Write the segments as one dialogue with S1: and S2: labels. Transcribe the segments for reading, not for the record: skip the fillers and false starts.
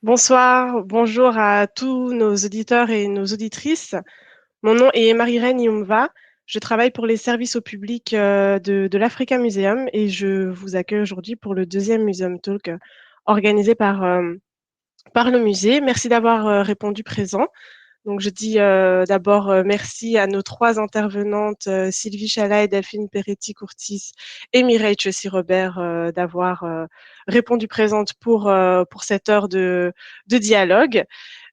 S1: Bonsoir, bonjour à tous nos auditeurs et nos auditrices. Mon nom est Marie-Reine Youmva. Je travaille pour les services au public de l'Africa Museum et je vous accueille aujourd'hui pour le deuxième Museum Talk organisé par le musée. Merci d'avoir répondu présent. Donc, je dis d'abord merci à nos trois intervenantes, Sylvie Chala et Delphine Peretti-Courtis et Mireille Chessy-Robert, d'avoir répondu présente pour cette heure de dialogue.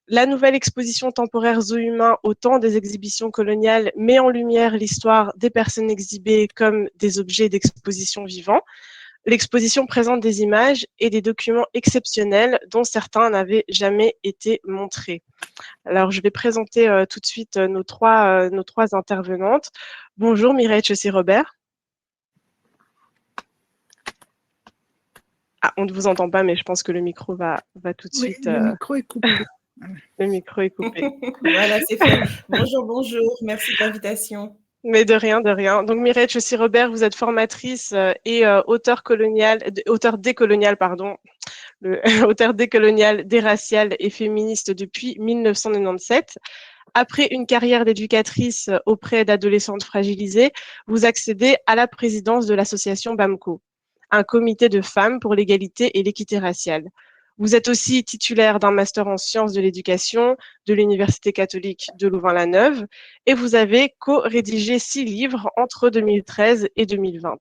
S1: La nouvelle exposition temporaire Zoo humain au temps des exhibitions coloniales met en lumière l'histoire des personnes exhibées comme des objets d'exposition vivants. L'exposition présente des images et des documents exceptionnels dont certains n'avaient jamais été montrés. Alors, je vais présenter tout de suite nos trois intervenantes. Bonjour Mireille Chessy-Robert. Ah, on ne vous entend pas, mais je pense que le micro va tout de
S2: Oui,
S1: suite.
S2: le micro est coupé.
S1: Le micro est coupé.
S3: Voilà, c'est fait. Bonjour, bonjour. Merci de l'invitation.
S1: Mais de rien, de rien. Donc Mireille Chessy-Robert, vous êtes formatrice et auteur décolonial, pardon, auteur décolonial, déracial et féministe depuis 1997. Après une carrière d'éducatrice auprès d'adolescentes fragilisées, vous accédez à la présidence de l'association BAMCO, un comité de femmes pour l'égalité et l'équité raciale. Vous êtes aussi titulaire d'un master en sciences de l'éducation de l'Université catholique de Louvain-la-Neuve et vous avez co-rédigé 6 livres entre 2013 et 2020.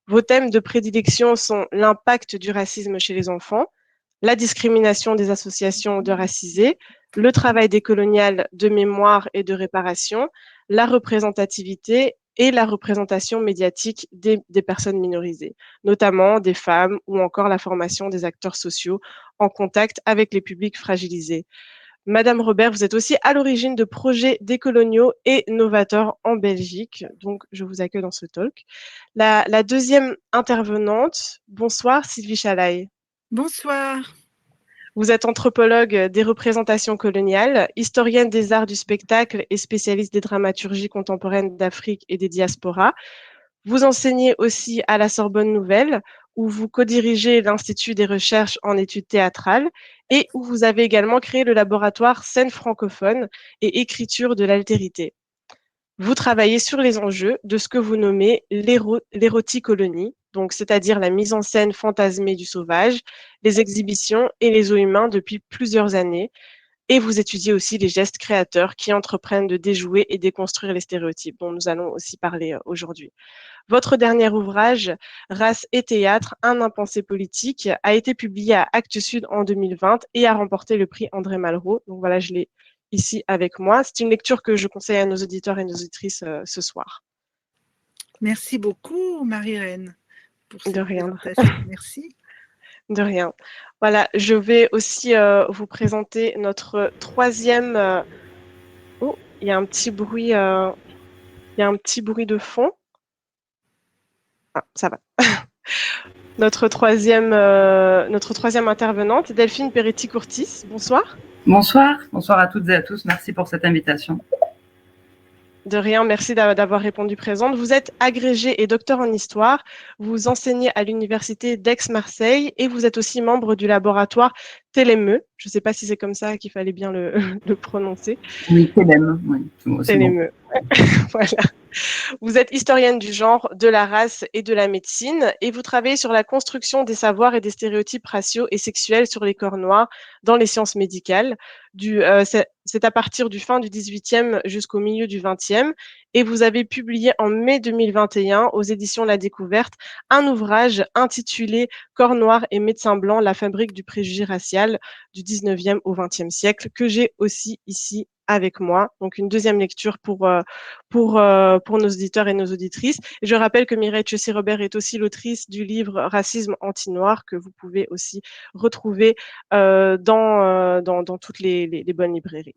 S1: Vos thèmes de prédilection sont l'impact du racisme chez les enfants, la discrimination des associations de racisés, le travail décolonial de mémoire et de réparation, la représentativité et la représentation médiatique des personnes minorisées, notamment des femmes ou encore la formation des acteurs sociaux en contact avec les publics fragilisés. Madame Robert, vous êtes aussi à l'origine de projets décoloniaux et novateurs en Belgique, donc je vous accueille dans ce talk. La deuxième intervenante, bonsoir Sylvie Chalaï.
S2: Bonsoir.
S1: Vous êtes anthropologue des représentations coloniales, historienne des arts du spectacle et spécialiste des dramaturgies contemporaines d'Afrique et des diasporas. Vous enseignez aussi à la Sorbonne Nouvelle, où vous co-dirigez l'Institut des recherches en études théâtrales et où vous avez également créé le laboratoire Scène francophone et écriture de l'altérité. Vous travaillez sur les enjeux de ce que vous nommez l'éroticolonie, donc c'est-à-dire la mise en scène fantasmée du sauvage, les exhibitions et les zoos humains depuis plusieurs années. Et vous étudiez aussi les gestes créateurs qui entreprennent de déjouer et déconstruire les stéréotypes, dont nous allons aussi parler aujourd'hui. Votre dernier ouvrage, Race et théâtre, un impensé politique, a été publié à Actes Sud en 2020 et a remporté le prix André Malraux. Donc voilà, je l'ai ici avec moi. C'est une lecture que je conseille à nos auditeurs et nos auditrices ce soir.
S2: Merci beaucoup, Marie-Reine, pour
S1: De
S2: cette
S1: rien,
S2: présentation. Merci.
S1: de rien. Voilà, je vais aussi vous présenter notre troisième. Oh, il y a un petit bruit. Il y a un petit bruit de fond. Ah, ça va. Notre troisième intervenante, Delphine Peretti-Courtis. Bonsoir.
S4: Bonsoir, bonsoir à toutes et à tous. Merci pour cette invitation.
S1: De rien, merci d'avoir répondu présente. Vous êtes agrégée et docteur en histoire. Vous enseignez à l'université d'Aix-Marseille et vous êtes aussi membre du laboratoire Télémeux. Je ne sais pas si c'est comme ça qu'il fallait bien le prononcer.
S4: Oui, Télém, oui, c'est bon.
S1: Télémeux. Voilà. Vous êtes historienne du genre, de la race et de la médecine et vous travaillez sur la construction des savoirs et des stéréotypes raciaux et sexuels sur les corps noirs dans les sciences médicales. C'est à partir du fin du 18e jusqu'au milieu du 20e et vous avez publié en mai 2021 aux éditions La Découverte un ouvrage intitulé Corps noirs et médecins blancs, la fabrique du préjugé racial du 19e au 20e siècle que j'ai aussi ici avec moi. Donc une deuxième lecture pour nos auditeurs et nos auditrices. Et je rappelle que Mireille Chessy-Robert est aussi l'autrice du livre Racisme anti-noir que vous pouvez aussi retrouver dans toutes les bonnes librairies.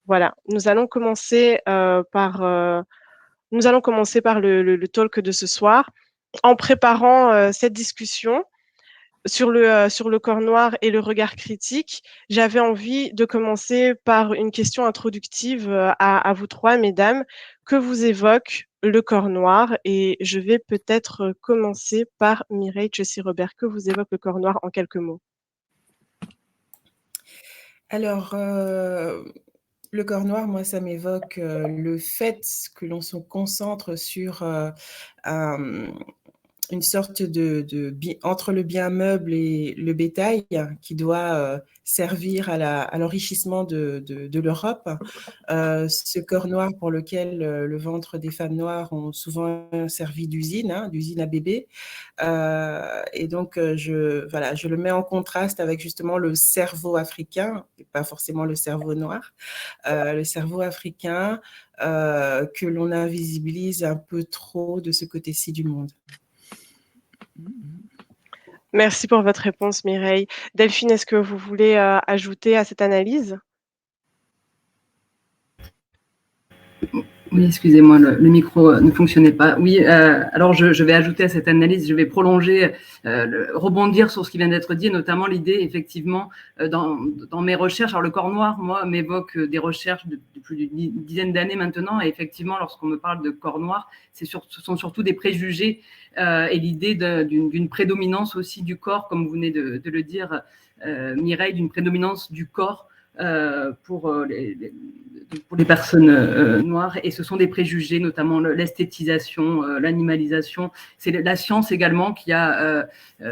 S1: Voilà, nous allons commencer par le talk de ce soir. En préparant cette discussion, sur le corps noir et le regard critique, j'avais envie de commencer par une question introductive à vous trois, mesdames. Que vous évoque le corps noir? Et je vais peut-être commencer par Mireille Chessy-Robert. Que vous évoque le corps noir en quelques mots?
S3: Alors, le corps noir, moi, ça m'évoque le fait que l'on se concentre sur une sorte entre le bien meuble et le bétail qui doit servir à l'enrichissement de l'Europe. Ce corps noir pour lequel le ventre des femmes noires ont souvent servi d'usine, d'usine à bébé. Et donc, je le mets en contraste avec justement le cerveau africain, et pas forcément le cerveau noir, le cerveau africain que l'on invisibilise un peu trop de ce côté-ci du monde.
S1: Merci pour votre réponse, Mireille. Delphine, est-ce que vous voulez ajouter à cette analyse?
S4: Oui, excusez-moi, le micro ne fonctionnait pas. Oui, alors je vais ajouter à cette analyse, je vais prolonger, rebondir sur ce qui vient d'être dit, notamment l'idée, effectivement, dans mes recherches. Alors, le corps noir, moi, m'évoque des recherches de plus d'une dizaine d'années maintenant. Et effectivement, lorsqu'on me parle de corps noir, ce sont surtout des préjugés et l'idée d'une prédominance aussi du corps, comme vous venez de le dire, Mireille, d'une prédominance du corps pour les personnes noires, et ce sont des préjugés, notamment l'esthétisation, l'animalisation. C'est la science également qui a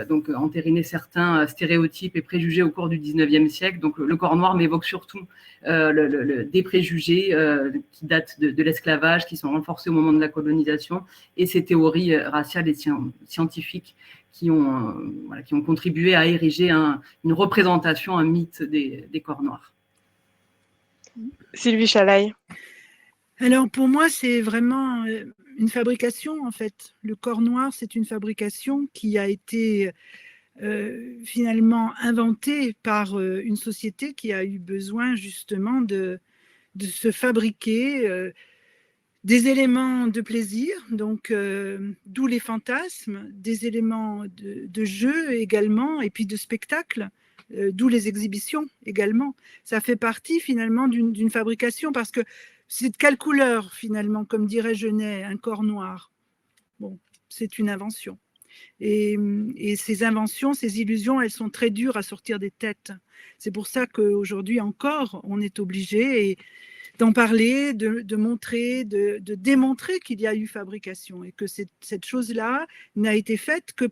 S4: donc entériné certains stéréotypes et préjugés au cours du 19e siècle. Donc le corps noir m'évoque surtout des préjugés qui datent de l'esclavage, qui sont renforcés au moment de la colonisation, et ces théories raciales et scientifiques qui ont contribué à ériger une représentation, un mythe des corps noirs.
S1: Sylvie Chalaï.
S2: Alors pour moi, c'est vraiment une fabrication en fait. Le corps noir, c'est une fabrication qui a été finalement inventée par une société qui a eu besoin justement de se fabriquer des éléments de plaisir, donc d'où les fantasmes, des éléments de jeu également, et puis de spectacle, d'où les exhibitions également. Ça fait partie finalement d'une fabrication, parce que c'est de quelle couleur finalement, comme dirait Genet, un corps noir? Bon, c'est une invention. Et ces inventions, ces illusions, elles sont très dures à sortir des têtes. C'est pour ça qu'aujourd'hui encore, on est obligé d'en parler, de montrer, de démontrer qu'il y a eu fabrication, et que cette chose-là n'a été faite que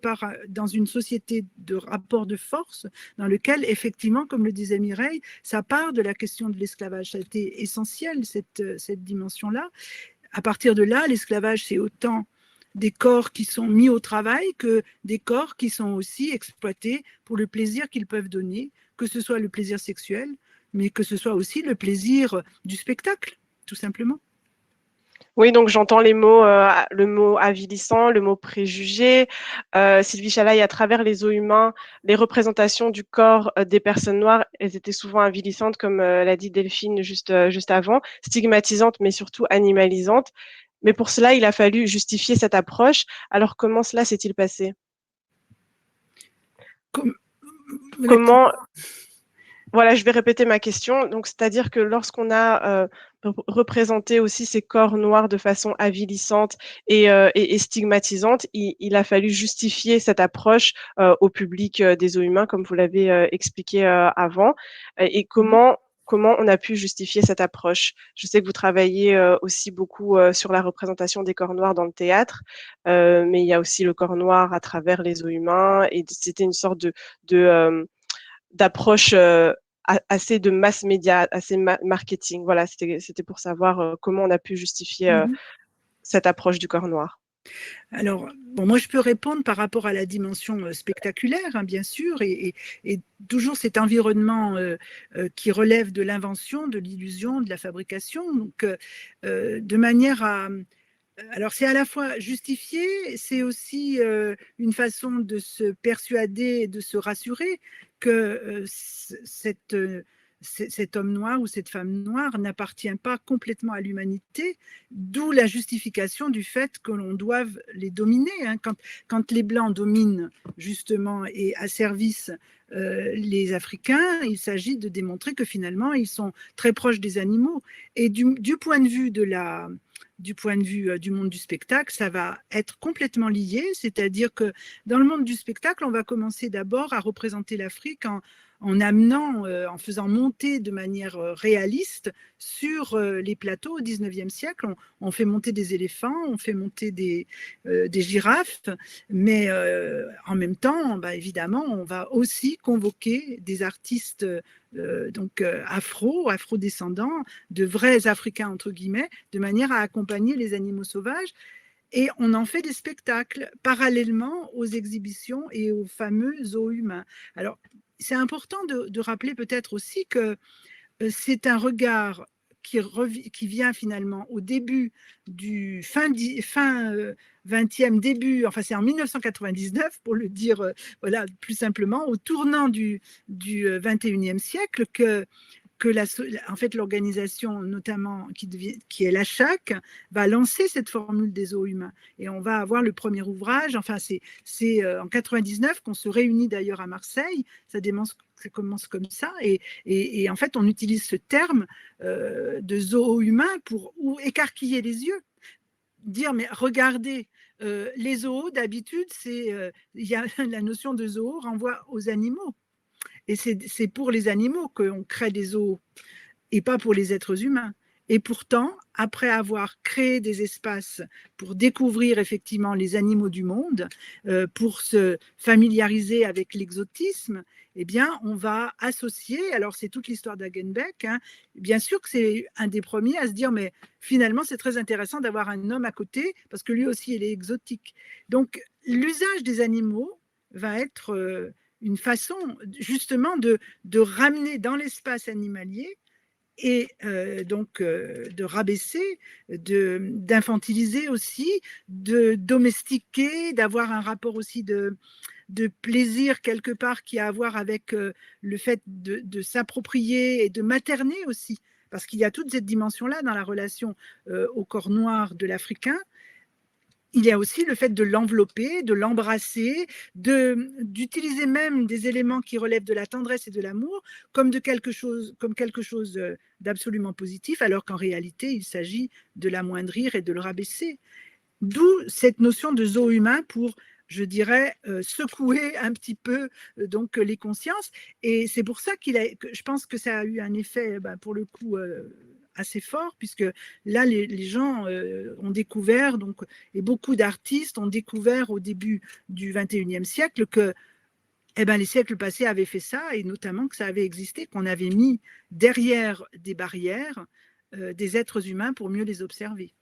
S2: dans une société de rapport de force dans lequel, effectivement, comme le disait Mireille, ça part de la question de l'esclavage. Ça a été essentiel, cette dimension-là. À partir de là, l'esclavage, c'est autant des corps qui sont mis au travail que des corps qui sont aussi exploités pour le plaisir qu'ils peuvent donner, que ce soit le plaisir sexuel, mais que ce soit aussi le plaisir du spectacle, tout simplement.
S1: Oui, donc j'entends le mot avilissant, le mot préjugé. Sylvie Chalaï, à travers les os humains, les représentations du corps des personnes noires, elles étaient souvent avilissantes, comme l'a dit Delphine juste avant, stigmatisantes, mais surtout animalisantes. Mais pour cela, il a fallu justifier cette approche. Alors, comment cela s'est-il passé? Comment Voilà, je vais répéter ma question. Donc, c'est-à-dire que lorsqu'on a représenté aussi ces corps noirs de façon avilissante et stigmatisante, il a fallu justifier cette approche au public des os humains, comme vous l'avez expliqué avant. Et comment on a pu justifier cette approche? Je sais que vous travaillez aussi beaucoup sur la représentation des corps noirs dans le théâtre, mais il y a aussi le corps noir à travers les os humains, et c'était une sorte d'approche assez de mass média, assez marketing. Voilà, c'était pour savoir comment on a pu justifier cette approche du corps noir.
S2: Alors, bon, moi, je peux répondre par rapport à la dimension spectaculaire, hein, bien sûr, et toujours cet environnement qui relève de l'invention, de l'illusion, de la fabrication, donc de manière à... Alors, c'est à la fois justifié, c'est aussi une façon de se persuader et de se rassurer que cet homme noir ou cette femme noire n'appartient pas complètement à l'humanité, d'où la justification du fait que l'on doive les dominer. Hein. Quand les Blancs dominent justement et asservissent les Africains, il s'agit de démontrer que finalement, ils sont très proches des animaux. Et du point de vue du monde du spectacle, ça va être complètement lié, c'est-à-dire que dans le monde du spectacle, on va commencer d'abord à représenter l'Afrique en amenant, en faisant monter de manière réaliste sur les plateaux au 19e siècle. On fait monter des éléphants, on fait monter des girafes, mais en même temps, bah, évidemment, on va aussi convoquer des artistes afro-descendants, de vrais Africains, entre guillemets, de manière à accompagner les animaux sauvages. Et on en fait des spectacles parallèlement aux exhibitions et aux fameux zoos humains. Alors, c'est important de rappeler peut-être aussi que c'est un regard qui vient finalement au début du fin 20e, début, enfin c'est en 1999 pour le dire voilà, plus simplement, au tournant du 21e siècle que en fait, l'organisation, notamment qui est la CHAC, va lancer cette formule des zoos humains. Et on va avoir le premier ouvrage, enfin, c'est en 99 qu'on se réunit d'ailleurs à Marseille, ça commence comme ça, et en fait, on utilise ce terme de zoo humain pour écarquiller les yeux, dire, mais regardez, les zoos, d'habitude, il y a la notion de zoo renvoie aux animaux. Et c'est pour les animaux qu'on crée des zoos et pas pour les êtres humains. Et pourtant, après avoir créé des espaces pour découvrir effectivement les animaux du monde, pour se familiariser avec l'exotisme, eh bien, on va associer, alors c'est toute l'histoire d'Hagenbeck, hein, bien sûr que c'est un des premiers à se dire, mais finalement, c'est très intéressant d'avoir un homme à côté, parce que lui aussi, il est exotique. Donc, l'usage des animaux va être une façon justement de ramener dans l'espace animalier et donc de rabaisser, d'infantiliser aussi, de domestiquer, d'avoir un rapport aussi de plaisir quelque part qui a à voir avec le fait de s'approprier et de materner aussi. Parce qu'il y a toute cette dimension-là dans la relation au corps noir de l'Africain. Il y a aussi le fait de l'envelopper, de l'embrasser, d'utiliser même des éléments qui relèvent de la tendresse et de l'amour comme quelque chose d'absolument positif, alors qu'en réalité, il s'agit de l'amoindrir et de le rabaisser. D'où cette notion de zoo humain pour, je dirais, secouer un petit peu donc les consciences. Et c'est pour ça que je pense que ça a eu un effet, pour le coup, assez fort, puisque là, les gens ont découvert, donc, et beaucoup d'artistes ont découvert au début du 21e siècle que les siècles passés avaient fait ça, et notamment que ça avait existé, qu'on avait mis derrière des barrières des êtres humains pour mieux les observer.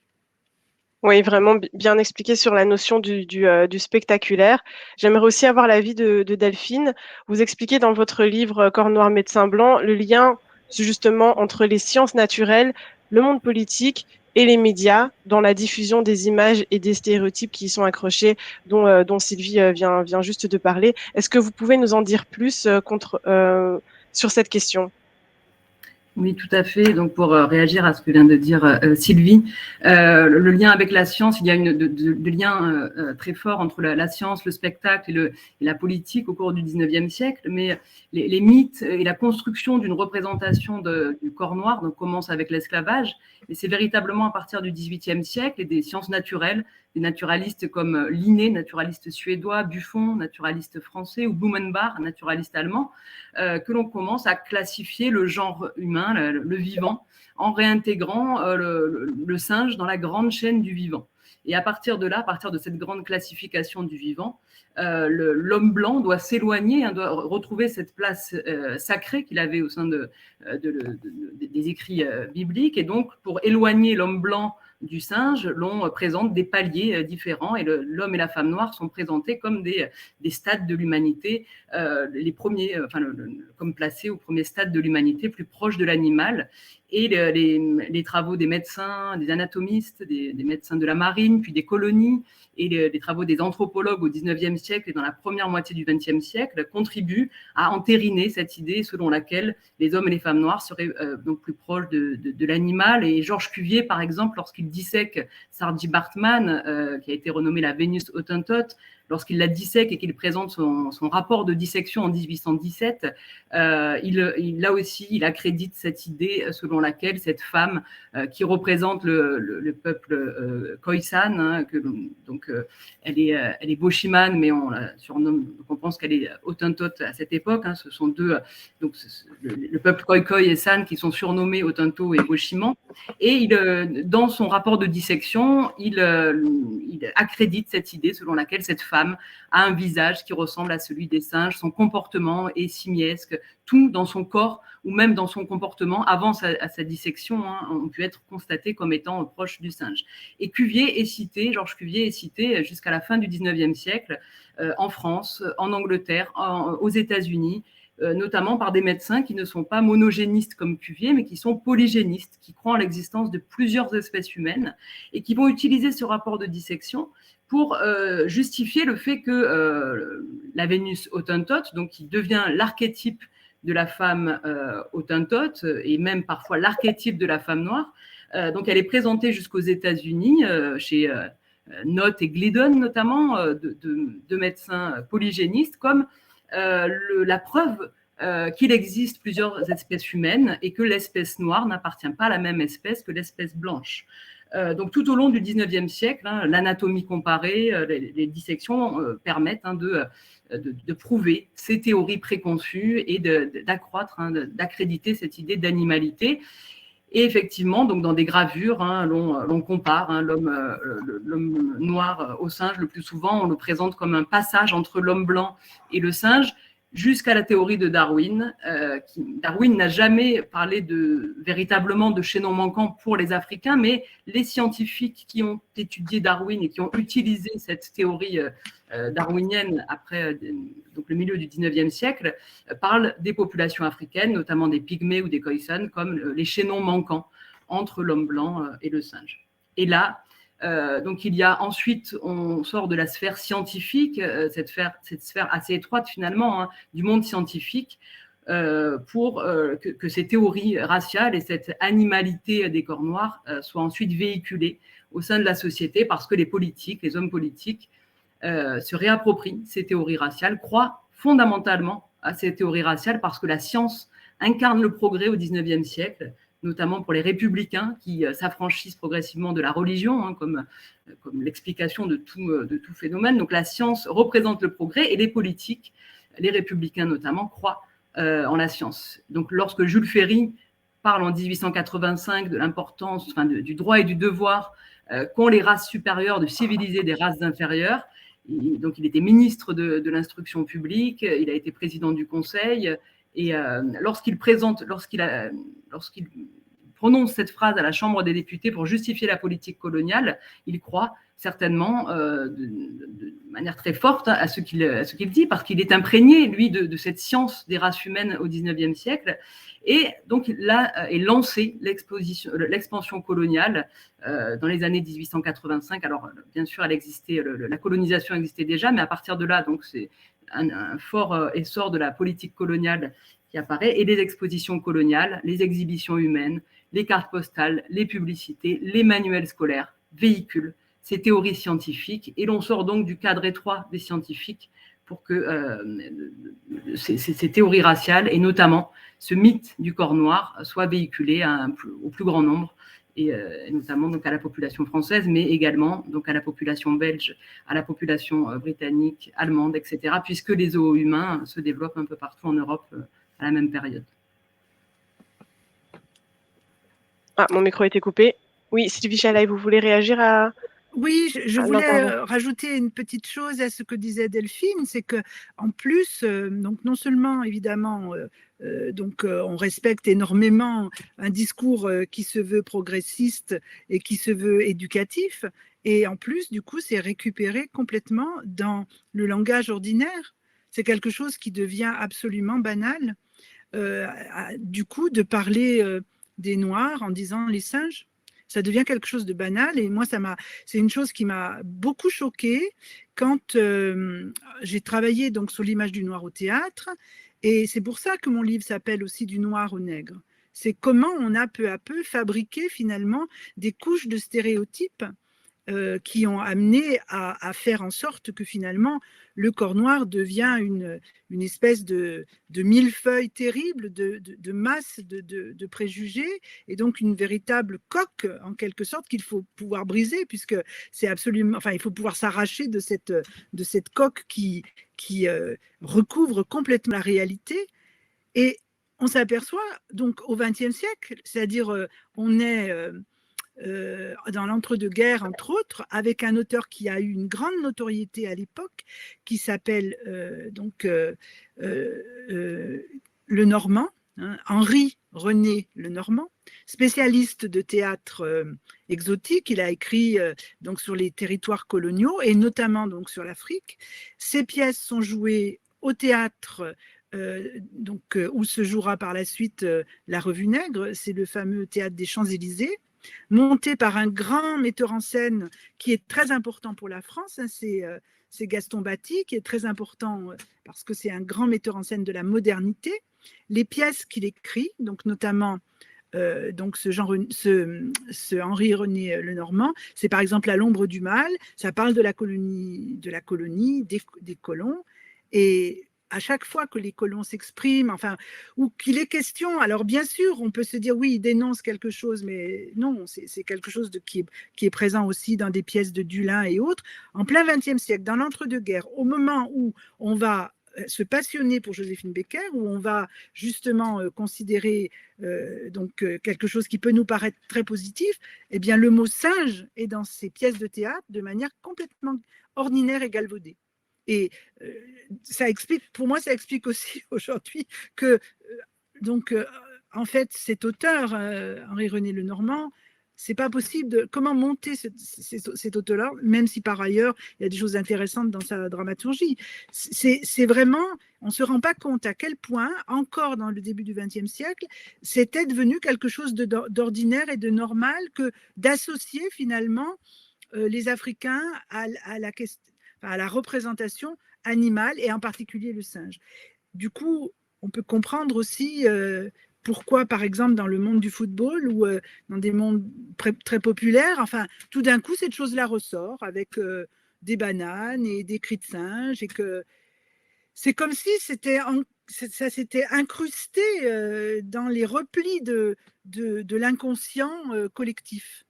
S1: Oui, vraiment bien expliqué sur la notion du spectaculaire. J'aimerais aussi avoir l'avis de Delphine. Vous expliquez dans votre livre Corps noir, médecin blanc le lien justement entre les sciences naturelles, le monde politique et les médias dans la diffusion des images et des stéréotypes qui y sont accrochés, dont Sylvie vient juste de parler. Est-ce que vous pouvez nous en dire plus sur cette question ?
S4: Oui, tout à fait. Donc, pour réagir à ce que vient de dire Sylvie, le lien avec la science, il y a de liens très forts entre la science, le spectacle et la politique au cours du 19e siècle. Mais les mythes et la construction d'une représentation du corps noir donc, commencent avec l'esclavage. Et c'est véritablement à partir du 18e siècle et des sciences naturelles, des naturalistes comme Linné, naturaliste suédois, Buffon, naturaliste français, ou Blumenbach, naturaliste allemand, que l'on commence à classifier le genre humain, le vivant, en réintégrant le singe dans la grande chaîne du vivant. Et à partir de là, à partir de cette grande classification du vivant, l'homme blanc doit s'éloigner, doit retrouver cette place sacrée qu'il avait au sein des écrits bibliques. Et donc, pour éloigner l'homme blanc du singe, l'on présente des paliers différents et l'homme et la femme noire sont présentés comme des stades de l'humanité, les premiers, comme placés au premier stade de l'humanité, plus proche de l'animal. Et les travaux des médecins, des anatomistes, des médecins de la marine, puis des colonies, et les travaux des anthropologues au 19e siècle et dans la première moitié du 20e siècle contribuent à entériner cette idée selon laquelle les hommes et les femmes noires seraient donc plus proches de l'animal. Et Georges Cuvier, par exemple, lorsqu'il dissèque Saartjie Baartman, qui a été renommée la Vénus Hottentote, lorsqu'il la dissèque et qu'il présente son rapport de dissection en 1817, là aussi, il accrédite cette idée selon laquelle cette femme qui représente le peuple Khoisan, hein, elle est Bochiman, mais on la surnomme, on pense qu'elle est Hottentote à cette époque. Hein, ce sont deux, donc le peuple Khoikhoi et San qui sont surnommés Hottentot et Bochiman. Et dans son rapport de dissection, il accrédite cette idée selon laquelle cette femme a un visage qui ressemble à celui des singes, son comportement est simiesque, tout dans son corps ou même dans son comportement avant sa dissection, hein, ont pu être constatés comme étant proches du singe. Et Georges Cuvier est cité jusqu'à la fin du 19e siècle en France, en Angleterre, aux États-Unis, notamment par des médecins qui ne sont pas monogénistes comme Cuvier, mais qui sont polygénistes, qui croient en l'existence de plusieurs espèces humaines et qui vont utiliser ce rapport de dissection pour justifier le fait que la Vénus Hottentote, donc qui devient l'archétype de la femme Hottentote et même parfois l'archétype de la femme noire, donc elle est présentée jusqu'aux États-Unis chez Nott et Gliddon notamment, deux médecins polygénistes, comme la preuve qu'il existe plusieurs espèces humaines et que l'espèce noire n'appartient pas à la même espèce que l'espèce blanche. Donc tout au long du 19e siècle, hein, l'anatomie comparée, les dissections permettent de prouver ces théories préconçues et d'accroître, d'accréditer cette idée d'animalité. Et effectivement, donc dans des gravures, hein, l'on compare l'homme noir au singe. Le plus souvent, on le présente comme un passage entre l'homme blanc et le singe, jusqu'à la théorie de Darwin. Darwin n'a jamais parlé véritablement de chaînon manquant pour les Africains, mais les scientifiques qui ont étudié Darwin et qui ont utilisé cette théorie darwinienne après donc le milieu du 19e siècle parlent des populations africaines, notamment des pygmées ou des khoisan, comme les chaînons manquants entre l'homme blanc et le singe. Et là, donc il y a ensuite, on sort de la sphère scientifique, cette sphère assez étroite finalement, hein, du monde scientifique, pour que ces théories raciales et cette animalité des corps noirs soient ensuite véhiculées au sein de la société, parce que les hommes politiques se réapproprient ces théories raciales, croient fondamentalement à ces théories raciales, parce que la science incarne le progrès au 19e siècle, notamment pour les républicains qui s'affranchissent progressivement de la religion, hein, comme l'explication de tout phénomène. Donc la science représente le progrès et les politiques, les républicains notamment, croient en la science. Donc lorsque Jules Ferry parle en 1885 de l'importance, du droit et du devoir qu'ont les races supérieures de civiliser des races inférieures, donc il était ministre de l'instruction publique, il a été président du Conseil, et lorsqu'il prononce cette phrase à la Chambre des députés pour justifier la politique coloniale, il croit certainement de manière très forte à ce qu'il dit, parce qu'il est imprégné, lui, de cette science des races humaines au XIXe siècle. Et donc là est lancée l'expansion coloniale dans les années 1885. Alors bien sûr, elle existait, la colonisation existait déjà, mais à partir de là, donc c'est un fort essor de la politique coloniale qui apparaît, et les expositions coloniales, les exhibitions humaines, les cartes postales, les publicités, les manuels scolaires véhiculent ces théories scientifiques, et l'on sort donc du cadre étroit des scientifiques pour que ces théories raciales, et notamment ce mythe du corps noir, soient véhiculés au plus grand nombre, et notamment donc à la population française, mais également donc à la population belge, à la population britannique, allemande, etc., puisque les zoos humains se développent un peu partout en Europe à la même période.
S1: Ah, mon micro a été coupé. Oui, Sylvie Chalaï, vous voulez réagir à...
S2: Oui, je voulais rajouter une petite chose à ce que disait Delphine, c'est que en plus, donc non seulement évidemment, on respecte énormément un discours qui se veut progressiste et qui se veut éducatif, et en plus, du coup, c'est récupéré complètement dans le langage ordinaire. C'est quelque chose qui devient absolument banal. Du coup, de parler des Noirs en disant les singes, ça devient quelque chose de banal. Et moi, c'est une chose qui m'a beaucoup choquée quand j'ai travaillé donc sur l'image du noir au théâtre. Et c'est pour ça que mon livre s'appelle aussi Du noir au nègre. C'est comment on a peu à peu fabriqué finalement des couches de stéréotypes qui ont amené à faire en sorte que finalement le corps noir devient une espèce de millefeuille terrible, de masse de préjugés, et donc une véritable coque en quelque sorte qu'il faut pouvoir briser, puisque c'est absolument, enfin il faut pouvoir s'arracher de cette coque qui recouvre complètement la réalité. Et on s'aperçoit donc au XXe siècle, c'est-à-dire on est dans l'entre-deux-guerres, entre autres, avec un auteur qui a eu une grande notoriété à l'époque, qui s'appelle Lenormand, hein, Henri-René Lenormand, spécialiste de théâtre exotique. Il a écrit donc sur les territoires coloniaux et notamment donc sur l'Afrique. Ses pièces sont jouées au théâtre où se jouera par la suite La Revue Nègre, c'est le fameux théâtre des Champs-Élysées, monté par un grand metteur en scène qui est très important pour la France, hein, c'est Gaston Batty, qui est très important parce que c'est un grand metteur en scène de la modernité. Les pièces qu'il écrit, donc notamment donc ce Henri-René Lenormand, c'est par exemple À l'ombre du mal, ça parle de la colonie, des colons, et à chaque fois que les colons s'expriment, enfin, ou qu'il est question, alors bien sûr, on peut se dire oui, ils dénoncent quelque chose, mais non, c'est quelque chose qui est présent aussi dans des pièces de Dulin et autres. En plein XXe siècle, dans l'entre-deux-guerres, au moment où on va se passionner pour Joséphine Baker, où on va justement considérer quelque chose qui peut nous paraître très positif, eh bien le mot singe est dans ces pièces de théâtre de manière complètement ordinaire et galvaudée. Et ça explique, pour moi, ça explique aussi aujourd'hui que, en fait, cet auteur, Henri-René Lenormand, c'est pas possible comment monter cet auteur-là, même si par ailleurs, il y a des choses intéressantes dans sa dramaturgie. C'est vraiment, on ne se rend pas compte à quel point, encore dans le début du XXe siècle, c'était devenu quelque chose d'ordinaire et de normal que d'associer finalement les Africains à la représentation animale et en particulier le singe. Du coup, on peut comprendre aussi pourquoi, par exemple, dans le monde du football ou dans des mondes très populaires, enfin, tout d'un coup, cette chose-là ressort avec des bananes et des cris de singe, et que c'est comme si ça s'était incrusté dans les replis de l'inconscient collectif.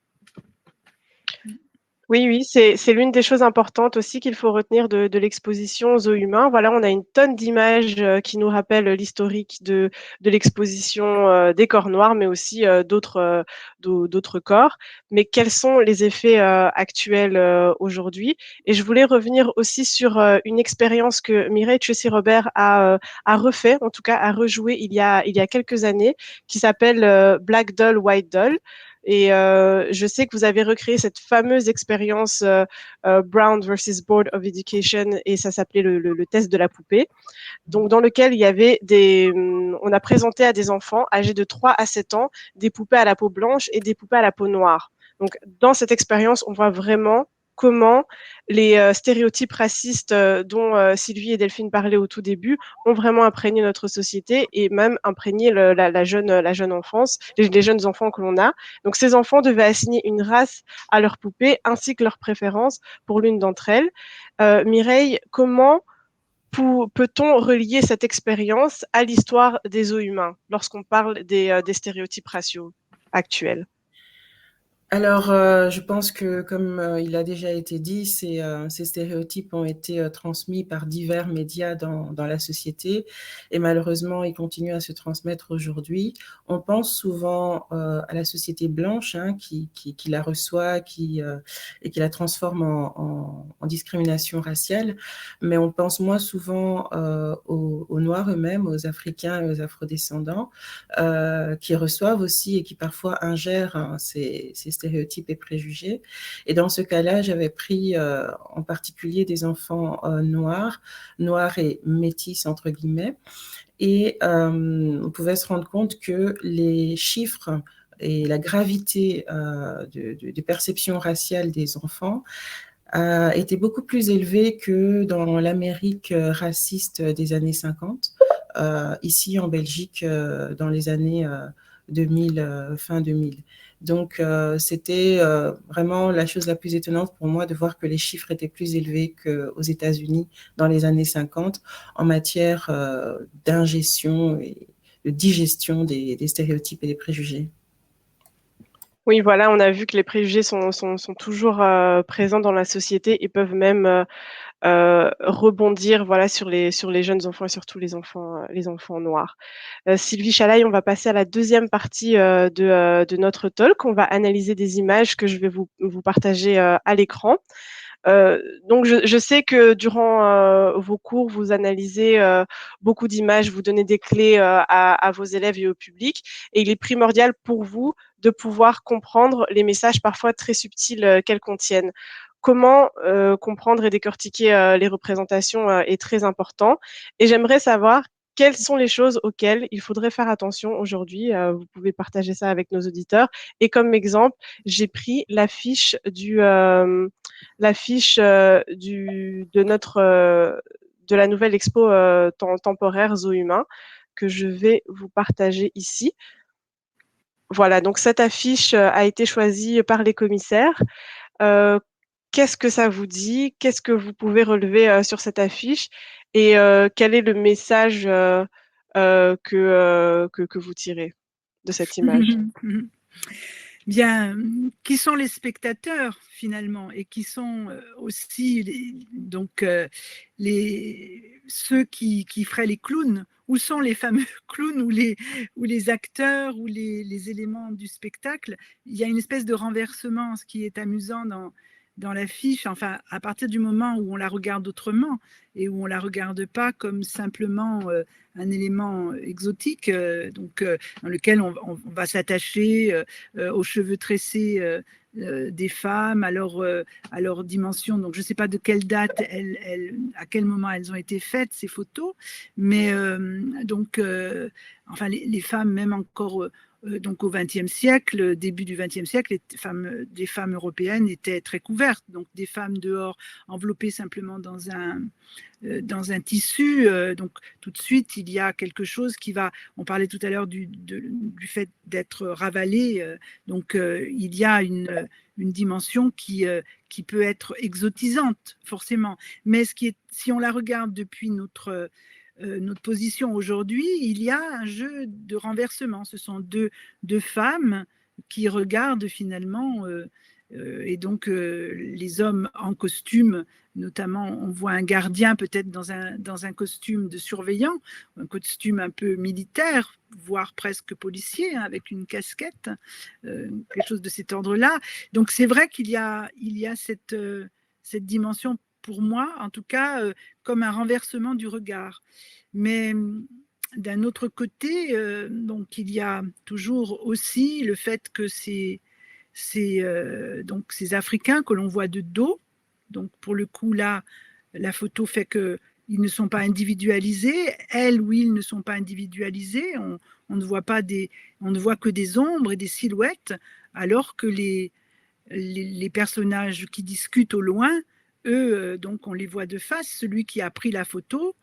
S1: Oui, c'est l'une des choses importantes aussi qu'il faut retenir de l'exposition Zoo humain. Voilà, on a une tonne d'images qui nous rappellent l'historique de l'exposition des corps noirs, mais aussi d'autres corps. Mais quels sont les effets actuels aujourd'hui? Et je voulais revenir aussi sur une expérience que Mireille Tracy-Robert a refait, en tout cas a rejoué il y a quelques années, qui s'appelle Black Doll, White Doll. Et je sais que vous avez recréé cette fameuse expérience Brown versus Board of Education, et ça s'appelait le test de la poupée. Donc, dans lequel il y avait on a présenté à des enfants âgés de 3 à 7 ans des poupées à la peau blanche et des poupées à la peau noire. Donc, dans cette expérience, on voit vraiment comment les stéréotypes racistes dont Sylvie et Delphine parlaient au tout début ont vraiment imprégné notre société et même imprégné la jeune enfance, les jeunes enfants que l'on a. Donc ces enfants devaient assigner une race à leurs poupées ainsi que leurs préférences pour l'une d'entre elles. Mireille, comment peut-on relier cette expérience à l'histoire des zoos humains lorsqu'on parle des stéréotypes raciaux actuels?
S3: Alors, je pense que, comme il a déjà été dit, ces stéréotypes ont été transmis par divers médias dans la société, et malheureusement, ils continuent à se transmettre aujourd'hui. On pense souvent à la société blanche qui la reçoit et qui la transforme en discrimination raciale, mais on pense moins souvent aux Noirs eux-mêmes, aux Africains et aux Afrodescendants, qui reçoivent aussi et qui parfois ingèrent ces stéréotypes et préjugés. Et dans ce cas-là, j'avais pris en particulier des enfants noirs et métis, entre guillemets, et on pouvait se rendre compte que les chiffres et la gravité des perceptions raciales des enfants étaient beaucoup plus élevés que dans l'Amérique raciste des années 50. Ici, en Belgique, dans les années fin 2000. Donc, c'était vraiment la chose la plus étonnante pour moi de voir que les chiffres étaient plus élevés qu'aux États-Unis dans les années 50 en matière d'ingestion et de digestion des stéréotypes et des préjugés.
S1: Oui, voilà, on a vu que les préjugés sont toujours présents dans la société et peuvent même rebondir voilà, sur les jeunes enfants et surtout les enfants noirs. Sylvie Chalaï, on va passer à la deuxième partie de notre talk. On va analyser des images que je vais vous partager à l'écran. Donc, je sais que durant vos cours, vous analysez beaucoup d'images, vous donnez des clés à vos élèves et au public, et il est primordial pour vous de pouvoir comprendre les messages parfois très subtils qu'elles contiennent. Comment comprendre et décortiquer les représentations est très important. Et j'aimerais savoir quelles sont les choses auxquelles il faudrait faire attention aujourd'hui. Vous pouvez partager ça avec nos auditeurs. Et comme exemple, j'ai pris l'affiche de la nouvelle expo temporaire Zoo Humain que je vais vous partager ici. Voilà, donc cette affiche a été choisie par les commissaires. Qu'est-ce que ça vous dit? Qu'est-ce que vous pouvez relever sur cette affiche? Et quel est le message que vous tirez de cette image?
S2: Bien, qui sont les spectateurs finalement et qui sont aussi ceux qui feraient les clowns? Où sont les fameux clowns ou les acteurs ou les éléments du spectacle? Il y a une espèce de renversement, ce qui est amusant dans l'affiche, enfin, à partir du moment où on la regarde autrement et où on la regarde pas comme simplement un élément exotique, dans lequel on va s'attacher aux cheveux tressés des femmes, à leur dimension. Donc, je ne sais pas de quelle date, à quel moment elles ont été faites, ces photos, mais enfin, les femmes, même encore donc au XXe siècle, début du XXe siècle, des femmes européennes étaient très couvertes, donc des femmes dehors enveloppées simplement dans un tissu. Donc tout de suite, il y a quelque chose qui va. On parlait tout à l'heure du fait d'être ravalé. Donc il y a une dimension qui peut être exotisante, forcément. Mais si on la regarde depuis notre position aujourd'hui, il y a un jeu de renversement. Ce sont deux femmes qui regardent finalement, et donc les hommes en costume, notamment on voit un gardien peut-être dans un costume de surveillant, un costume un peu militaire, voire presque policier, hein, avec une casquette, quelque chose de cet ordre-là. Donc c'est vrai qu'il y a cette dimension, pour moi en tout cas, comme un renversement du regard. Mais d'un autre côté, donc il y a toujours aussi le fait que donc ces Africains que l'on voit de dos, donc pour le coup là, la photo fait que ils ne sont pas individualisés. Elles, oui, ils ne sont pas individualisés. On ne voit que des ombres et des silhouettes, alors que les personnages qui discutent au loin, eux, donc on les voit de face. Celui qui a pris la photo,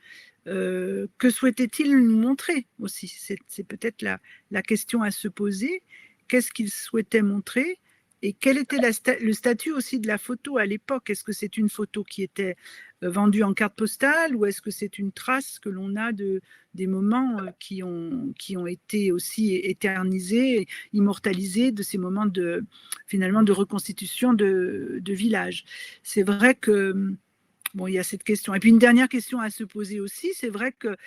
S2: que souhaitait-il nous montrer aussi? C'est peut-être la question à se poser. Qu'est-ce qu'il souhaitait montrer? Et quel était le statut aussi de la photo à l'époque? Est-ce que c'est une photo qui était vendue en carte postale, ou est-ce que c'est une trace que l'on a des moments qui ont été aussi éternisés, immortalisés, de ces moments finalement de reconstitution de village? C'est vrai que bon, il y a cette question. Et puis une dernière question à se poser aussi, c'est vrai que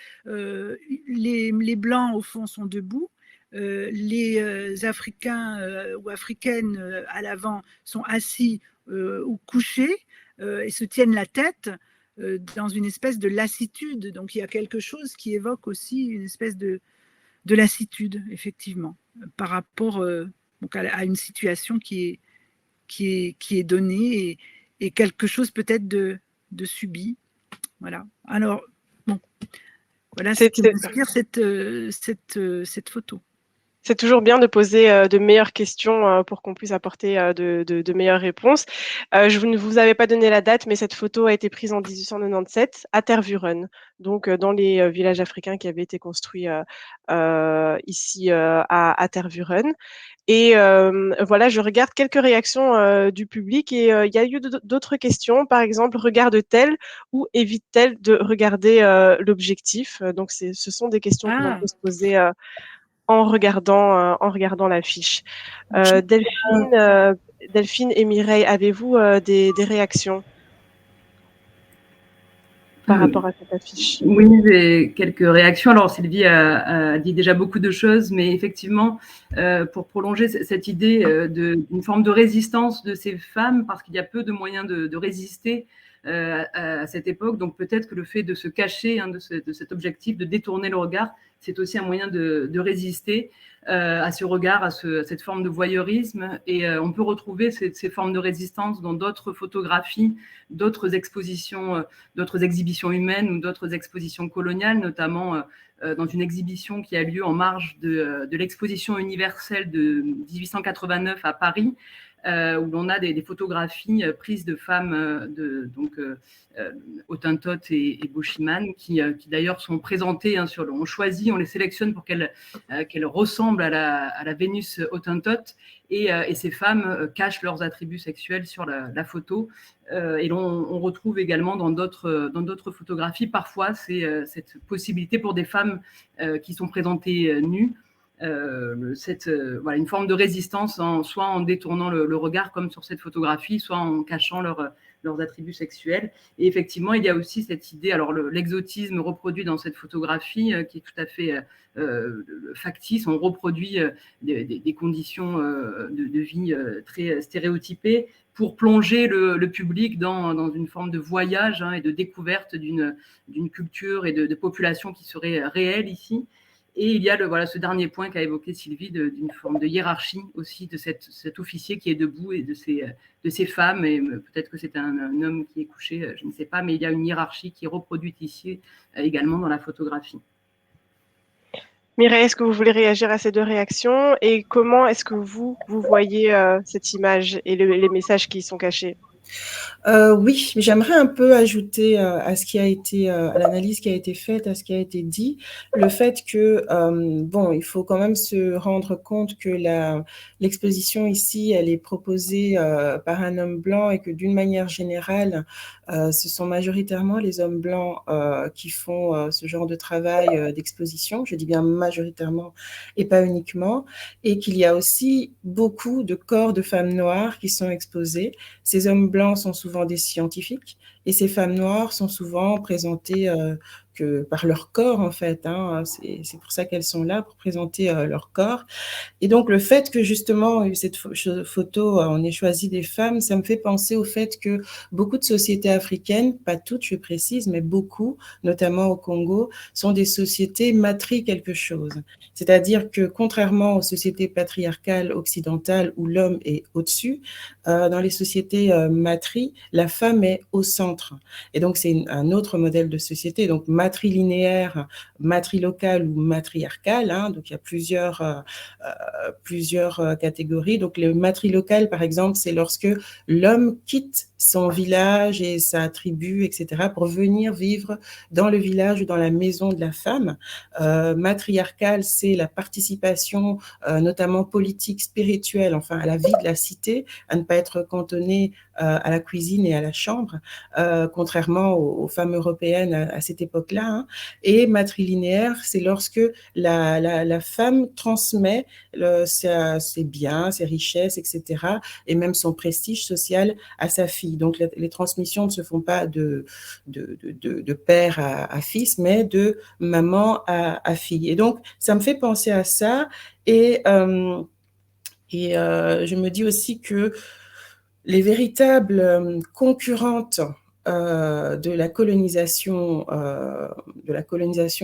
S2: les Blancs, au fond, sont debout. Les Africains ou Africaines à l'avant sont assis ou couchés et se tiennent la tête dans une espèce de lassitude. Donc il y a quelque chose qui évoque aussi une espèce de lassitude, effectivement, par rapport donc à une situation qui est donnée, et quelque chose peut-être de subi. Voilà. Alors, bon, voilà ce qui m'inspire cette photo.
S1: C'est toujours bien de poser de meilleures questions pour qu'on puisse apporter de meilleures réponses. Je ne vous avais pas donné la date, mais cette photo a été prise en 1897 à Tervuren, donc dans les villages africains qui avaient été construits ici à Tervuren. Et voilà, je regarde quelques réactions du public et il y a eu d'autres questions. Par exemple, regarde-t-elle ou évite-t-elle de regarder l'objectif? Donc, ce sont des questions que l'on
S2: Ah,
S1: peut se poser en regardant l'affiche. Delphine et Mireille, avez-vous des réactions par
S4: Euh,
S1: rapport à cette affiche?
S4: Oui, j'ai quelques réactions. Alors, Sylvie a dit déjà beaucoup de choses, mais effectivement, pour prolonger cette idée d'une forme de résistance de ces femmes, parce qu'il y a peu de moyens de résister à cette époque, donc peut-être que le fait de se cacher de cet objectif, de détourner le regard, c'est aussi un moyen de résister à ce regard, à cette forme de voyeurisme. Et on peut retrouver ces formes de résistance dans d'autres photographies, d'autres expositions, d'autres exhibitions humaines ou d'autres expositions coloniales, notamment dans une exhibition qui a lieu en marge de l'exposition universelle de 1889 à Paris, où l'on a des photographies prises de femmes Hottentote et Boschiman, qui d'ailleurs sont présentées on choisit, on les sélectionne pour qu'elles ressemblent à la Vénus Hottentote, et ces femmes cachent leurs attributs sexuels sur la photo. Et on retrouve également dans d'autres photographies, parfois, cette possibilité pour des femmes qui sont présentées nues, une forme de résistance, soit en détournant le regard, comme sur cette photographie, soit en cachant leurs attributs sexuels. Et effectivement, il y a aussi cette idée, alors l'exotisme reproduit dans cette photographie qui est tout à fait factice. On reproduit des conditions de vie très stéréotypées pour plonger le public dans une forme de voyage et de découverte d'une culture et de population qui serait réelle ici. Et il y a ce dernier point qu'a évoqué Sylvie, d'une forme de hiérarchie aussi de cet officier qui est debout et de ces femmes. Et peut-être que c'est un homme qui est couché, je ne sais pas, mais il y a une hiérarchie qui est reproduite ici également dans la photographie.
S1: Mireille, est-ce que vous voulez réagir à ces deux réactions? Et comment est-ce que vous voyez cette image et les messages qui y sont cachés?
S3: Oui, j'aimerais un peu ajouter à ce qui a été, à l'analyse qui a été faite, à ce qui a été dit, le fait que, il faut quand même se rendre compte que l'exposition ici, elle est proposée par un homme blanc et que d'une manière générale, ce sont majoritairement les hommes blancs qui font ce genre de travail d'exposition. Je dis bien majoritairement et pas uniquement, et qu'il y a aussi beaucoup de corps de femmes noires qui sont exposés. Ces hommes blancs sont souvent des scientifiques et ces femmes noires sont souvent présentées que par leur corps, en fait. C'est pour ça qu'elles sont là, pour présenter leur corps. Et donc, le fait que, justement, cette photo, on ait choisi des femmes, ça me fait penser au fait que beaucoup de sociétés africaines, pas toutes, je précise, mais beaucoup, notamment au Congo, sont des sociétés matri quelque chose. C'est-à-dire que, contrairement aux sociétés patriarcales occidentales où l'homme est au-dessus, dans les sociétés matri, la femme est au centre. Et donc, c'est un autre modèle de société. Donc, matrilinéaire, matrilocale ou matriarcale. Donc, il y a plusieurs catégories. Donc, le matrilocal, par exemple, c'est lorsque l'homme quitte son village et sa tribu, etc., pour venir vivre dans le village ou dans la maison de la femme. Matriarcal, c'est la participation, notamment politique, spirituelle, enfin, à la vie de la cité, à ne pas être cantonné à la cuisine et à la chambre, contrairement aux femmes européennes à cette époque-là. Et matrilinéaire, c'est lorsque la femme transmet ses biens, ses richesses, etc., et même son prestige social à sa fille. Donc, les transmissions ne se font pas de père à fils, mais de maman à fille. Et donc, ça me fait penser à ça. Et je me dis aussi que les véritables concurrentes de la colonisation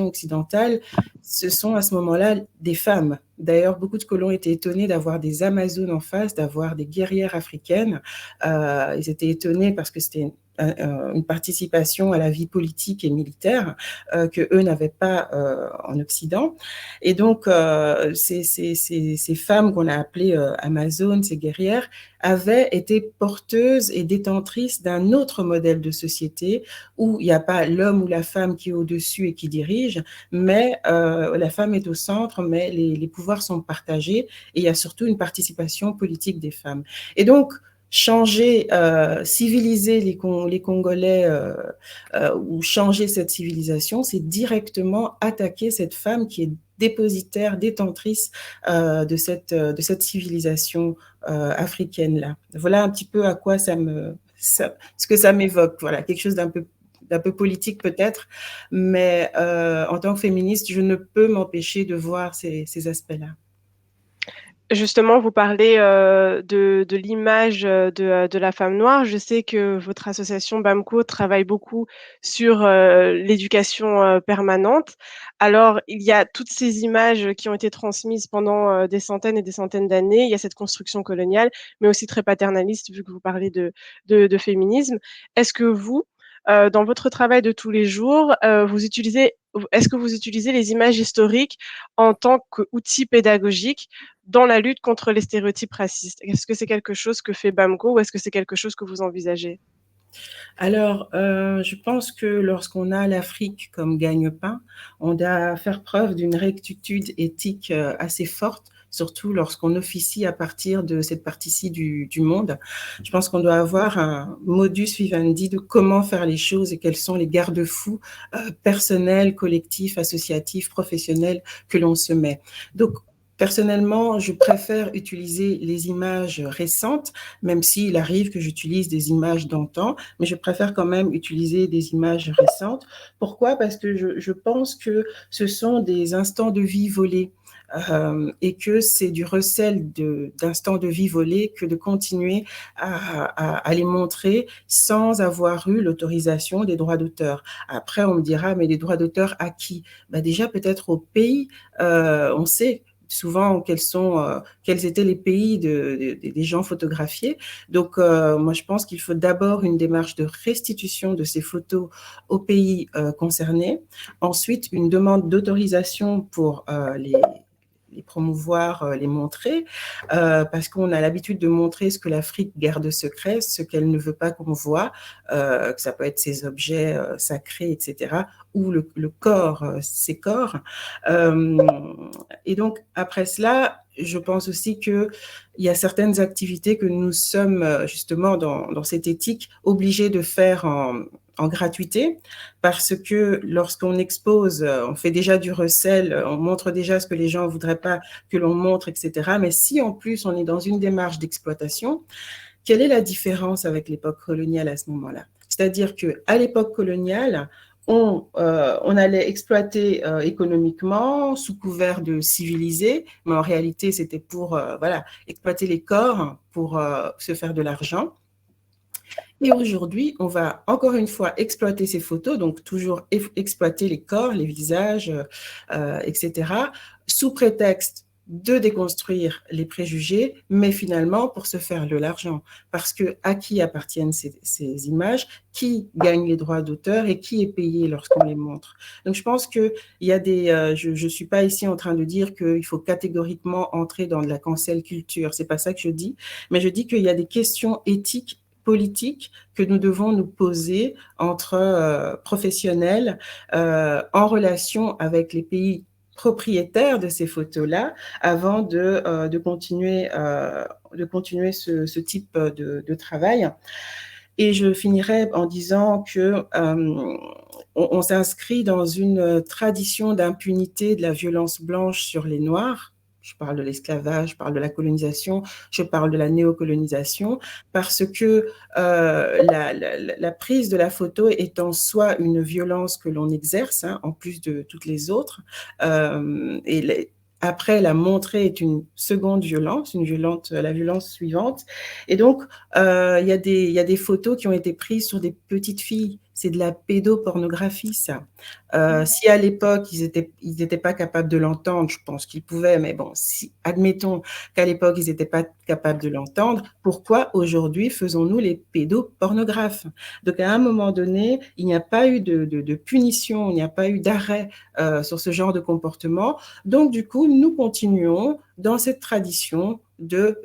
S3: occidentale, ce sont à ce moment-là des femmes. D'ailleurs, beaucoup de colons étaient étonnés d'avoir des Amazones en face, d'avoir des guerrières africaines. Ils étaient étonnés parce que c'était une participation à la vie politique et militaire que eux n'avaient pas en Occident. Et donc, ces femmes qu'on a appelées Amazones, ces guerrières, avaient été porteuses et détentrices d'un autre modèle de société où il n'y a pas l'homme ou la femme qui est au-dessus et qui dirige, mais la femme est au centre, mais les pouvoirs sont partagés et il y a surtout une participation politique des femmes. Et donc, changer, civiliser les Congolais ou changer cette civilisation, c'est directement attaquer cette femme qui est dépositaire, détentrice de cette civilisation africaine-là. Voilà un petit peu à quoi ce que ça m'évoque. Voilà, quelque chose d'un peu politique peut-être, mais en tant que féministe, je ne peux m'empêcher de voir ces aspects-là.
S1: Justement, vous parlez de l'image de la femme noire. Je sais que votre association BAMCO travaille beaucoup sur l'éducation permanente. Alors, il y a toutes ces images qui ont été transmises pendant des centaines et des centaines d'années. Il y a cette construction coloniale, mais aussi très paternaliste, vu que vous parlez de féminisme. Est-ce que vous, dans votre travail de tous les jours, est-ce que vous utilisez les images historiques en tant qu'outil pédagogique dans la lutte contre les stéréotypes racistes? Est-ce que c'est quelque chose que fait BAMCO ou est-ce que c'est quelque chose que vous envisagez?
S3: Alors, je pense que lorsqu'on a l'Afrique comme gagne-pain, on doit faire preuve d'une rectitude éthique assez forte, surtout lorsqu'on officie à partir de cette partie-ci du monde. Je pense qu'on doit avoir un modus vivendi de comment faire les choses et quels sont les garde-fous personnels, collectifs, associatifs, professionnels que l'on se met. Donc, personnellement, je préfère utiliser les images récentes, même s'il arrive que j'utilise des images d'antan, mais je préfère quand même utiliser des images récentes. Pourquoi? Parce que je pense que ce sont des instants de vie volés. Et que c'est du recel d'instants de vie volés que de continuer à les montrer sans avoir eu l'autorisation des droits d'auteur. Après, on me dira, mais les droits d'auteur à qui? Ben déjà, peut-être au pays. On sait souvent quels étaient les pays des gens photographiés. Donc, moi, je pense qu'il faut d'abord une démarche de restitution de ces photos aux pays concernés. Ensuite, une demande d'autorisation pour les promouvoir, les montrer, parce qu'on a l'habitude de montrer ce que l'Afrique garde secret, ce qu'elle ne veut pas qu'on voit, que ça peut être ses objets sacrés, etc., ou le corps, ses corps. Et donc, après cela, je pense aussi qu'il y a certaines activités que nous sommes justement dans cette éthique obligés de faire en gratuité, parce que lorsqu'on expose, on fait déjà du recel, on montre déjà ce que les gens ne voudraient pas que l'on montre, etc. Mais si en plus on est dans une démarche d'exploitation, quelle est la différence avec l'époque coloniale à ce moment-là? C'est-à-dire qu'à l'époque coloniale, on allait exploiter économiquement sous couvert de civiliser, mais en réalité, c'était pour exploiter les corps pour se faire de l'argent. Et aujourd'hui, on va encore une fois exploiter ces photos, donc toujours exploiter les corps, les visages, etc., sous prétexte de déconstruire les préjugés, mais finalement pour se faire de l'argent. Parce que à qui appartiennent ces images, qui gagne les droits d'auteur et qui est payé lorsqu'on les montre. Donc je pense qu'il y a je ne suis pas ici en train de dire qu'il faut catégoriquement entrer dans de la cancel culture, c'est pas ça que je dis, mais je dis qu'il y a des questions éthiques politiques que nous devons nous poser entre professionnels en relation avec les pays propriétaires de ces photos-là avant de continuer ce type de travail. Et je finirai en disant que on s'inscrit dans une tradition d'impunité de la violence blanche sur les Noirs. Je parle de l'esclavage, je parle de la colonisation, je parle de la néocolonisation, parce que la prise de la photo est en soi une violence que l'on exerce, hein, en plus de toutes les autres. Après, la montrer est une seconde violence, la violence suivante. Et donc, il y a des photos qui ont été prises sur des petites filles. c'est de la pédopornographie, ça. Si à l'époque, ils étaient pas capables de l'entendre, je pense qu'ils pouvaient, mais bon, si, admettons qu'à l'époque, ils n'étaient pas capables de l'entendre, pourquoi aujourd'hui faisons-nous les pédopornographes? Donc, à un moment donné, il n'y a pas eu de punition, il n'y a pas eu d'arrêt sur ce genre de comportement. Donc, du coup, nous continuons dans cette tradition de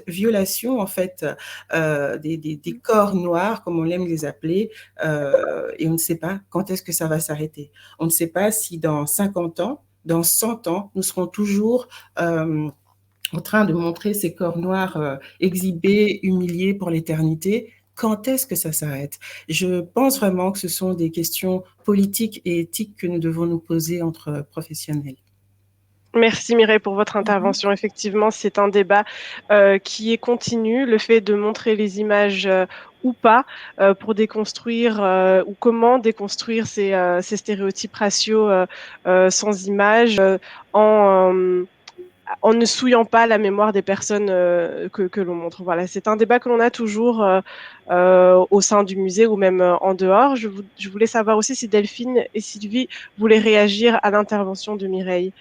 S3: violation, en fait, des corps noirs, comme on aime les appeler, et on ne sait pas quand est-ce que ça va s'arrêter. On ne sait pas si dans 50 ans, dans 100 ans, nous serons toujours en train de montrer ces corps noirs exhibés, humiliés pour l'éternité. Quand est-ce que ça s'arrête? Je pense vraiment que ce sont des questions politiques et éthiques que nous devons nous poser entre professionnels.
S1: Merci Mireille pour votre intervention. Effectivement, c'est un débat qui est continu. Le fait de montrer les images ou pas pour déconstruire ou comment déconstruire ces stéréotypes raciaux sans images en ne souillant pas la mémoire des personnes que l'on montre. Voilà, c'est un débat que l'on a toujours au sein du musée ou même en dehors. Je voulais savoir aussi si Delphine et Sylvie voulaient réagir à l'intervention de Mireille.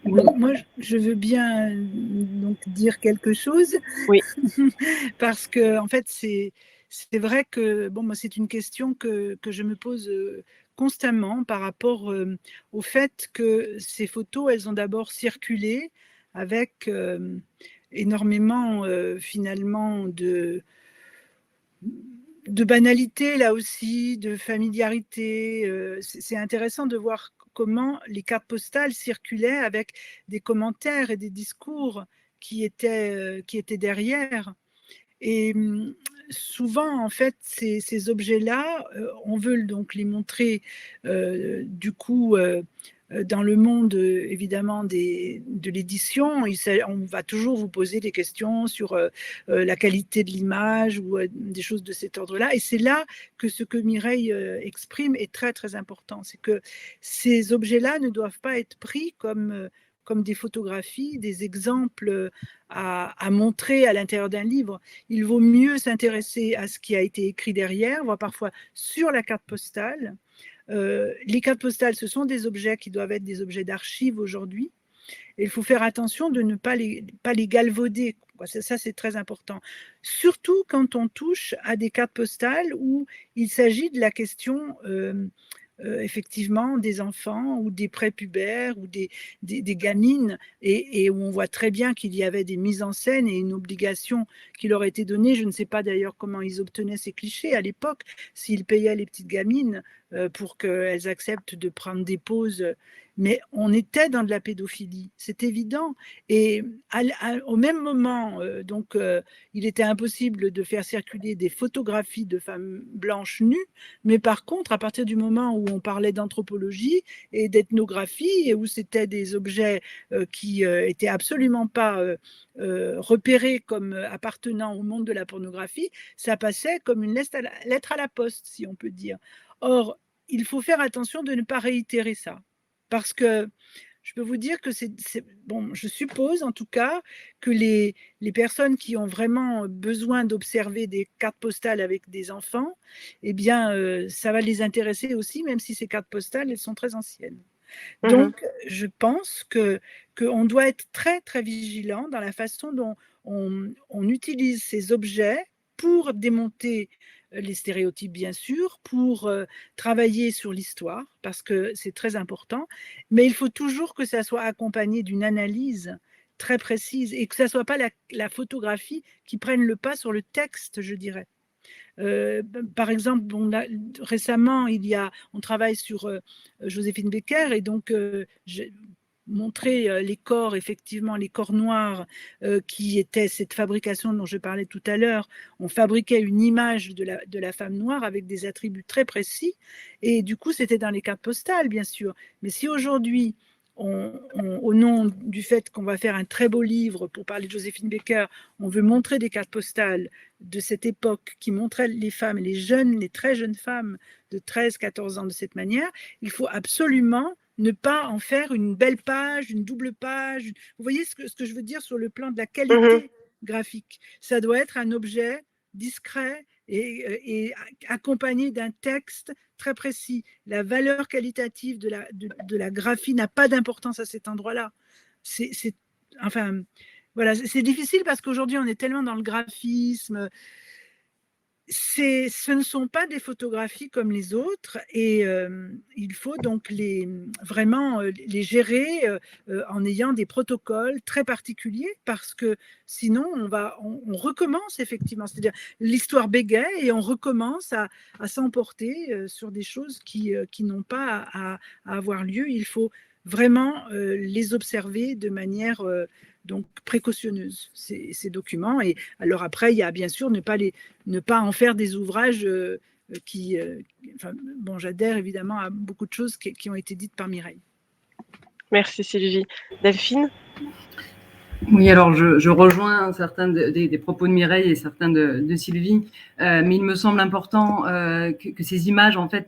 S2: Moi, je veux bien donc dire quelque chose.
S1: Oui.
S2: Parce que, en fait, c'est vrai que bon, moi, c'est une question que je me pose constamment par rapport au fait que ces photos, elles ont d'abord circulé avec énormément, finalement, de banalité, là aussi, de familiarité. C'est intéressant de voir comment les cartes postales circulaient avec des commentaires et des discours qui étaient derrière. Et souvent, en fait, ces objets-là, on veut donc les montrer, du coup, dans le monde, évidemment, de l'édition. On va toujours vous poser des questions sur la qualité de l'image ou des choses de cet ordre-là. Et c'est là que ce que Mireille exprime est très, très important. C'est que ces objets-là ne doivent pas être pris comme des photographies, des exemples à montrer à l'intérieur d'un livre. Il vaut mieux s'intéresser à ce qui a été écrit derrière, voire parfois sur la carte postale. Les cartes postales, ce sont des objets qui doivent être des objets d'archives aujourd'hui. Et il faut faire attention de ne pas les galvauder. Ça, c'est très important. Surtout quand on touche à des cartes postales où il s'agit de la question effectivement des enfants ou des prépubères ou des gamines et où on voit très bien qu'il y avait des mises en scène et une obligation qui leur était donnée. Je ne sais pas d'ailleurs comment ils obtenaient ces clichés à l'époque, s'ils payaient les petites gamines pour qu'elles acceptent de prendre des pauses. Mais on était dans de la pédophilie, c'est évident. Et au même moment, il était impossible de faire circuler des photographies de femmes blanches nues, mais par contre, à partir du moment où on parlait d'anthropologie et d'ethnographie, et où c'était des objets qui étaient absolument pas repérés comme appartenant au monde de la pornographie, ça passait comme une lettre à la poste, si on peut dire. Or, il faut faire attention de ne pas réitérer ça. Parce que je peux vous dire que bon, je suppose en tout cas que les personnes qui ont vraiment besoin d'observer des cartes postales avec des enfants, eh bien, ça va les intéresser aussi, même si ces cartes postales, elles sont très anciennes. Donc, je pense qu'on doit être très, très vigilant dans la façon dont on utilise ces objets pour démonter les stéréotypes, bien sûr, pour travailler sur l'histoire, parce que c'est très important, mais il faut toujours que ça soit accompagné d'une analyse très précise et que ça ne soit pas la photographie qui prenne le pas sur le texte, je dirais. Par exemple, récemment, on travaille sur Joséphine Baker et donc j'ai montré les corps, effectivement, les corps noirs qui étaient cette fabrication dont je parlais tout à l'heure. On fabriquait une image de la femme noire avec des attributs très précis et du coup, c'était dans les cartes postales, bien sûr. Mais si aujourd'hui, au nom du fait qu'on va faire un très beau livre pour parler de Joséphine Baker, on veut montrer des cartes postales de cette époque qui montraient les femmes, les très jeunes femmes de 13-14 ans de cette manière, il faut absolument ne pas en faire une belle page, une double page. Vous voyez ce que je veux dire sur le plan de la qualité graphique. Ça doit être un objet discret et accompagné d'un texte très précis. La valeur qualitative de la graphie n'a pas d'importance à cet endroit-là. Enfin, voilà, c'est difficile parce qu'aujourd'hui, on est tellement dans le graphisme. Ce ne sont pas des photographies comme les autres et il faut donc vraiment les gérer en ayant des protocoles très particuliers parce que sinon on recommence effectivement, c'est-à-dire l'histoire bégaye et on recommence à s'emporter sur des choses qui n'ont pas à avoir lieu. Il faut vraiment les observer de manière donc précautionneuse, ces documents. Et alors après, il y a bien sûr ne pas en faire des ouvrages qui... enfin, bon, j'adhère évidemment à beaucoup de choses qui ont été dites par Mireille.
S1: Merci Sylvie. Delphine?
S4: Oui, alors je rejoins certains des propos de Mireille et certains de Sylvie, mais il me semble important que ces images en fait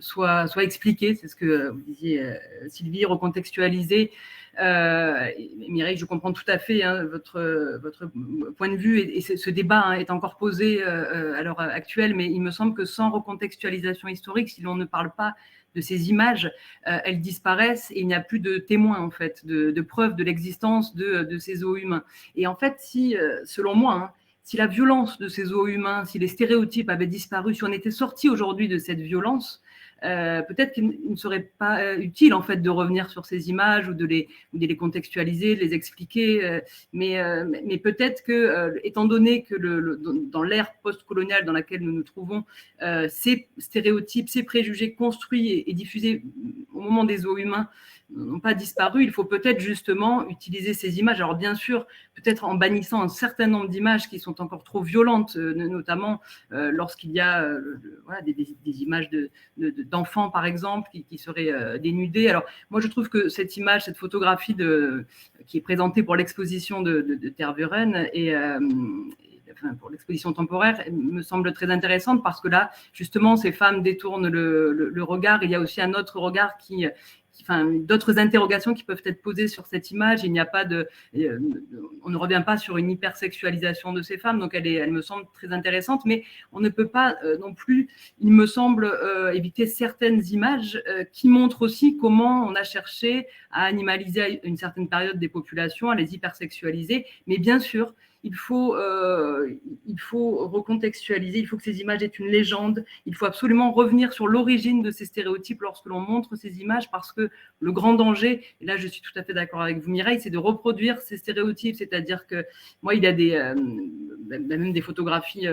S4: soient expliquées. C'est ce que vous disiez, Sylvie, recontextualisées. Mireille, je comprends tout à fait votre point de vue et ce débat est encore posé à l'heure actuelle, mais il me semble que sans recontextualisation historique, si l'on ne parle pas de ces images, elles disparaissent et il n'y a plus de témoins en fait, de preuves de l'existence de ces zoos humains. Et en fait, si, selon moi, si la violence de ces zoos humains, si les stéréotypes avaient disparu, si on était sorti aujourd'hui de cette violence, peut-être qu'il ne serait pas utile en fait de revenir sur ces images ou de les contextualiser, de les expliquer, mais peut-être que, étant donné que dans l'ère post-coloniale dans laquelle nous nous trouvons, ces stéréotypes, ces préjugés construits et diffusés au moment des zoos humains n'ont pas disparu, il faut peut-être justement utiliser ces images. Alors bien sûr, peut-être en bannissant un certain nombre d'images qui sont encore trop violentes, notamment lorsqu'il y a voilà, des images d'enfants, par exemple, qui seraient dénudés. Alors moi, je trouve que cette image, cette photographie qui est présentée pour l'exposition de Tervuren et enfin, pour l'exposition temporaire, me semble très intéressante parce que là, justement, ces femmes détournent le regard. Il y a aussi un autre regard enfin, d'autres interrogations qui peuvent être posées sur cette image. Il n'y a pas on ne revient pas sur une hypersexualisation de ces femmes, donc elle me semble très intéressante, mais on ne peut pas non plus, il me semble, éviter certaines images qui montrent aussi comment on a cherché à animaliser à une certaine période des populations, à les hypersexualiser, mais bien sûr, il faut recontextualiser, il faut que ces images aient une légende, il faut absolument revenir sur l'origine de ces stéréotypes lorsque l'on montre ces images, parce que le grand danger, et là je suis tout à fait d'accord avec vous Mireille, c'est de reproduire ces stéréotypes, c'est-à-dire que moi il y a même des photographies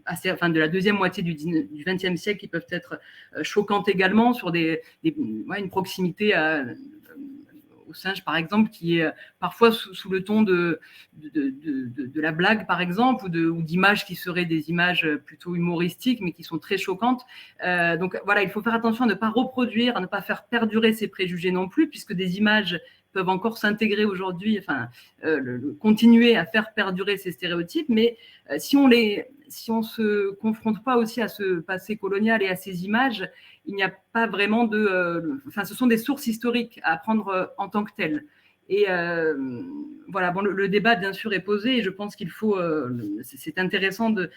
S4: enfin, de la deuxième moitié du XXe siècle qui peuvent être choquantes également, sur une proximité au singe, par exemple, qui est parfois sous le ton de la blague, par exemple, ou d'images qui seraient des images plutôt humoristiques, mais qui sont très choquantes. Donc voilà, il faut faire attention à ne pas reproduire, à ne pas faire perdurer ces préjugés non plus, puisque des images peuvent encore s'intégrer aujourd'hui, enfin, continuer à faire perdurer ces stéréotypes, mais si on se confronte pas aussi à ce passé colonial et à ces images, il n'y a pas vraiment enfin, ce sont des sources historiques à prendre en tant que telles. Et voilà, bon, le débat bien sûr est posé et je pense qu'il faut, c'est intéressant de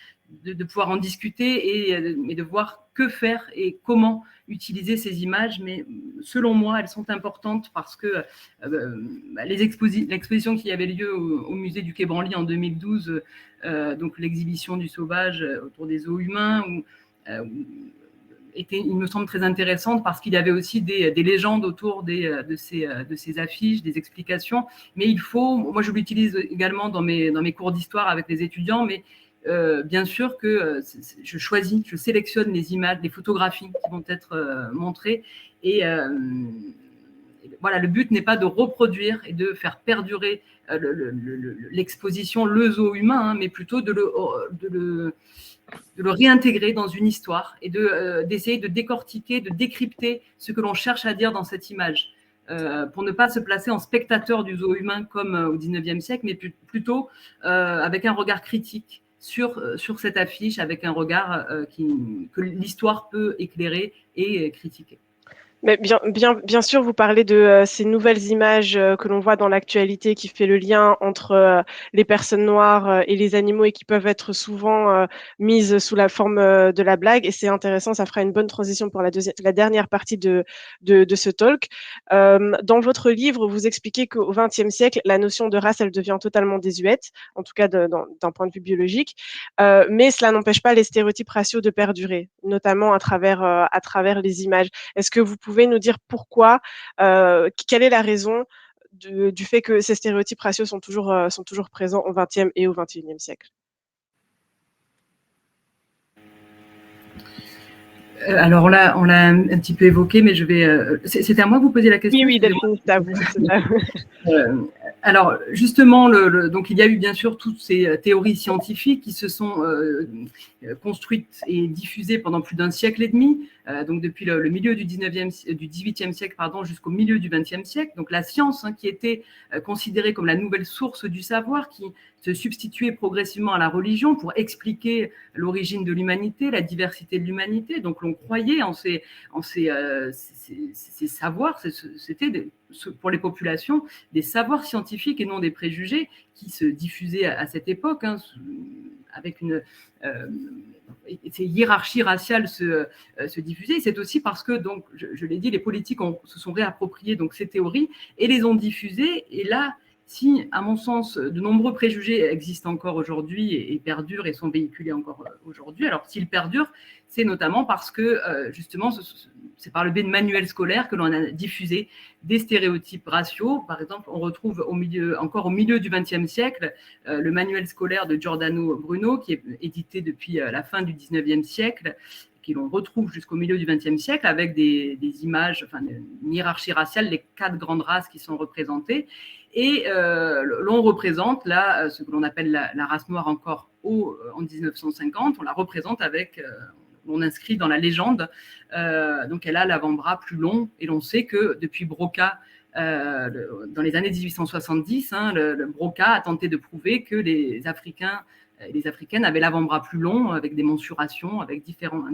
S4: pouvoir en discuter et de voir que faire et comment utiliser ces images. Mais selon moi, elles sont importantes parce que l'exposition qui avait lieu au musée du Quai Branly en 2012, donc l'exhibition du sauvage autour des zoos humains, il me semble très intéressante parce qu'il y avait aussi des légendes autour de ces affiches, des explications. Mais moi je l'utilise également dans mes cours d'histoire avec les étudiants, mais bien sûr que je sélectionne les images, les photographies qui vont être montrées. Et voilà, le but n'est pas de reproduire et de faire perdurer l'exposition, le zoo humain, mais plutôt de le réintégrer dans une histoire et d'essayer de décortiquer, de décrypter ce que l'on cherche à dire dans cette image, pour ne pas se placer en spectateur du zoo humain comme au XIXe siècle, mais plutôt avec un regard critique sur cette affiche, avec un regard que l'histoire peut éclairer et critiquer.
S1: Mais bien sûr, vous parlez de ces nouvelles images que l'on voit dans l'actualité qui fait le lien entre les personnes noires et les animaux et qui peuvent être souvent mises sous la forme de la blague. Et c'est intéressant, ça fera une bonne transition pour la dernière partie de ce talk. Dans votre livre, vous expliquez qu'au XXe siècle, la notion de race, elle devient totalement désuète, en tout cas d'un point de vue biologique. Mais cela n'empêche pas les stéréotypes raciaux de perdurer, notamment à travers les images. Est-ce que vous pouvez nous dire pourquoi, quelle est la raison du fait que ces stéréotypes raciaux sont toujours présents au XXe et au XXIe siècle?
S4: Alors là, on l'a un petit peu évoqué, mais je vais. C'est à moi que vous posez la question?
S1: Oui, Delphine, c'est à vous.
S4: Alors, justement, donc il y a eu bien sûr toutes ces théories scientifiques qui se sont construites et diffusées pendant plus d'un siècle et demi, donc depuis le milieu du XVIIIe siècle jusqu'au milieu du XXe siècle. Donc la science, qui était considérée comme la nouvelle source du savoir, qui se substituait progressivement à la religion pour expliquer l'origine de l'humanité, la diversité de l'humanité. Donc l'on croyait en ces savoirs, c'était pour les populations des savoirs scientifiques et non des préjugés qui se diffusaient à cette époque, avec ces hiérarchies raciales se diffusaient. C'est aussi parce que, donc, je l'ai dit, les politiques se sont réappropriés donc ces théories et les ont diffusées. Et là, si, à mon sens, de nombreux préjugés existent encore aujourd'hui et perdurent et sont véhiculés encore aujourd'hui, alors s'ils perdurent, c'est notamment parce que, justement, c'est par le biais de manuels scolaires que l'on a diffusé des stéréotypes raciaux. Par exemple, on retrouve encore au milieu du XXe siècle le manuel scolaire de Giordano Bruno, qui est édité depuis la fin du XIXe siècle, qui l'on retrouve jusqu'au milieu du XXe siècle, avec des images, enfin, une hiérarchie raciale, les 4 grandes races qui sont représentées. Et l'on représente là ce que l'on appelle la race noire encore en 1950. On la représente avec, on inscrit dans la légende, donc elle a l'avant-bras plus long. Et l'on sait que depuis Broca, dans les années 1870, le Broca a tenté de prouver que les Africains et les Africaines avaient l'avant-bras plus long, avec des mensurations, avec différentes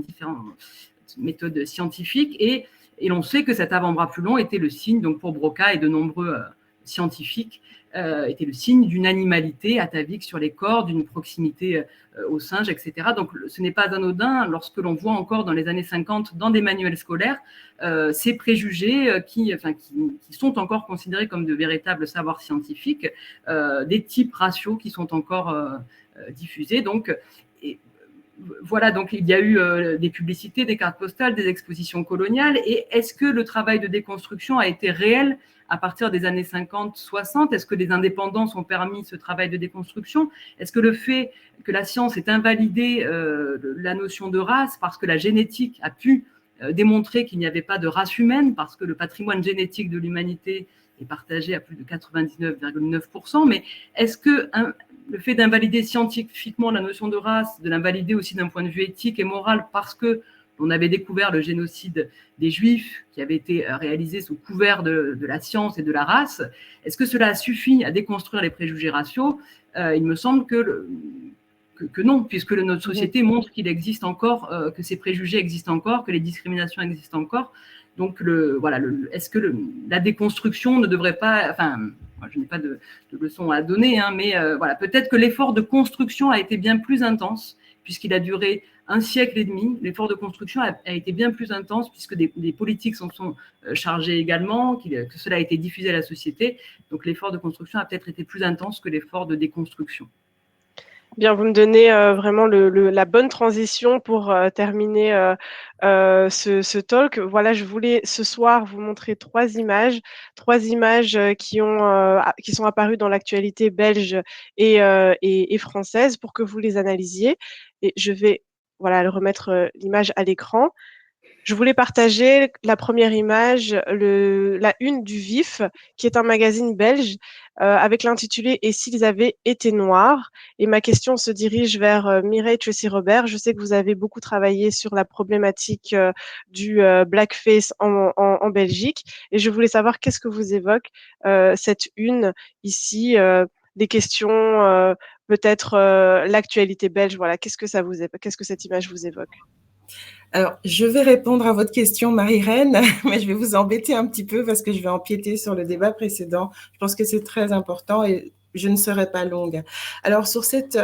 S4: méthodes scientifiques. Et l'on sait que cet avant-bras plus long était le signe, donc pour Broca et de nombreux scientifiques, était le signe d'une animalité atavique sur les corps, d'une proximité aux singes, etc. Donc ce n'est pas anodin lorsque l'on voit encore dans les années 50 dans des manuels scolaires ces préjugés qui sont encore considérés comme de véritables savoirs scientifiques, des types raciaux qui sont encore diffusés. Donc voilà, donc il y a eu des publicités, des cartes postales, des expositions coloniales. Et est-ce que le travail de déconstruction a été réel à partir des années 50-60? Est-ce que les indépendances ont permis ce travail de déconstruction? Est-ce que le fait que la science ait invalidé la notion de race parce que la génétique a pu démontrer qu'il n'y avait pas de race humaine, parce que le patrimoine génétique de l'humanité est partagé à plus de 99,9%, mais est-ce que le fait d'invalider scientifiquement la notion de race, de l'invalider aussi d'un point de vue éthique et moral, parce que on avait découvert le génocide des Juifs qui avait été réalisé sous couvert de la science et de la race, est-ce que cela suffit à déconstruire les préjugés raciaux? Il me semble que non, puisque notre société montre qu'il existe encore, que ces préjugés existent encore, que les discriminations existent encore. Donc, est-ce que la déconstruction ne devrait pas... Enfin, moi, je n'ai pas de leçon à donner, mais voilà, peut-être que l'effort de construction a été bien plus intense, puisqu'il a duré un siècle et demi. L'effort de construction a été bien plus intense, puisque des politiques s'en sont chargées également, que cela a été diffusé à la société. Donc, l'effort de construction a peut-être été plus intense que l'effort de déconstruction.
S1: Bien, vous me donnez vraiment la bonne transition pour terminer ce talk. Voilà, je voulais ce soir vous montrer trois images qui sont apparues dans l'actualité belge et française pour que vous les analysiez. Et je vais remettre l'image à l'écran. Je voulais partager la première image, la une du Vif, qui est un magazine belge, avec l'intitulé « Et s'ils avaient été noirs ?» Et ma question se dirige vers Mireille Tracy-Robert. Je sais que vous avez beaucoup travaillé sur la problématique du blackface en Belgique. Et je voulais savoir qu'est-ce que vous évoque cette une ici, des questions, peut-être l'actualité belge. Voilà, qu'est-ce que ça vous évoque? Qu'est-ce que cette image vous évoque?
S3: Alors, je vais répondre à votre question, Marie-Reine, mais je vais vous embêter un petit peu parce que je vais empiéter sur le débat précédent. Je pense que c'est très important et je ne serai pas longue. Alors, sur cette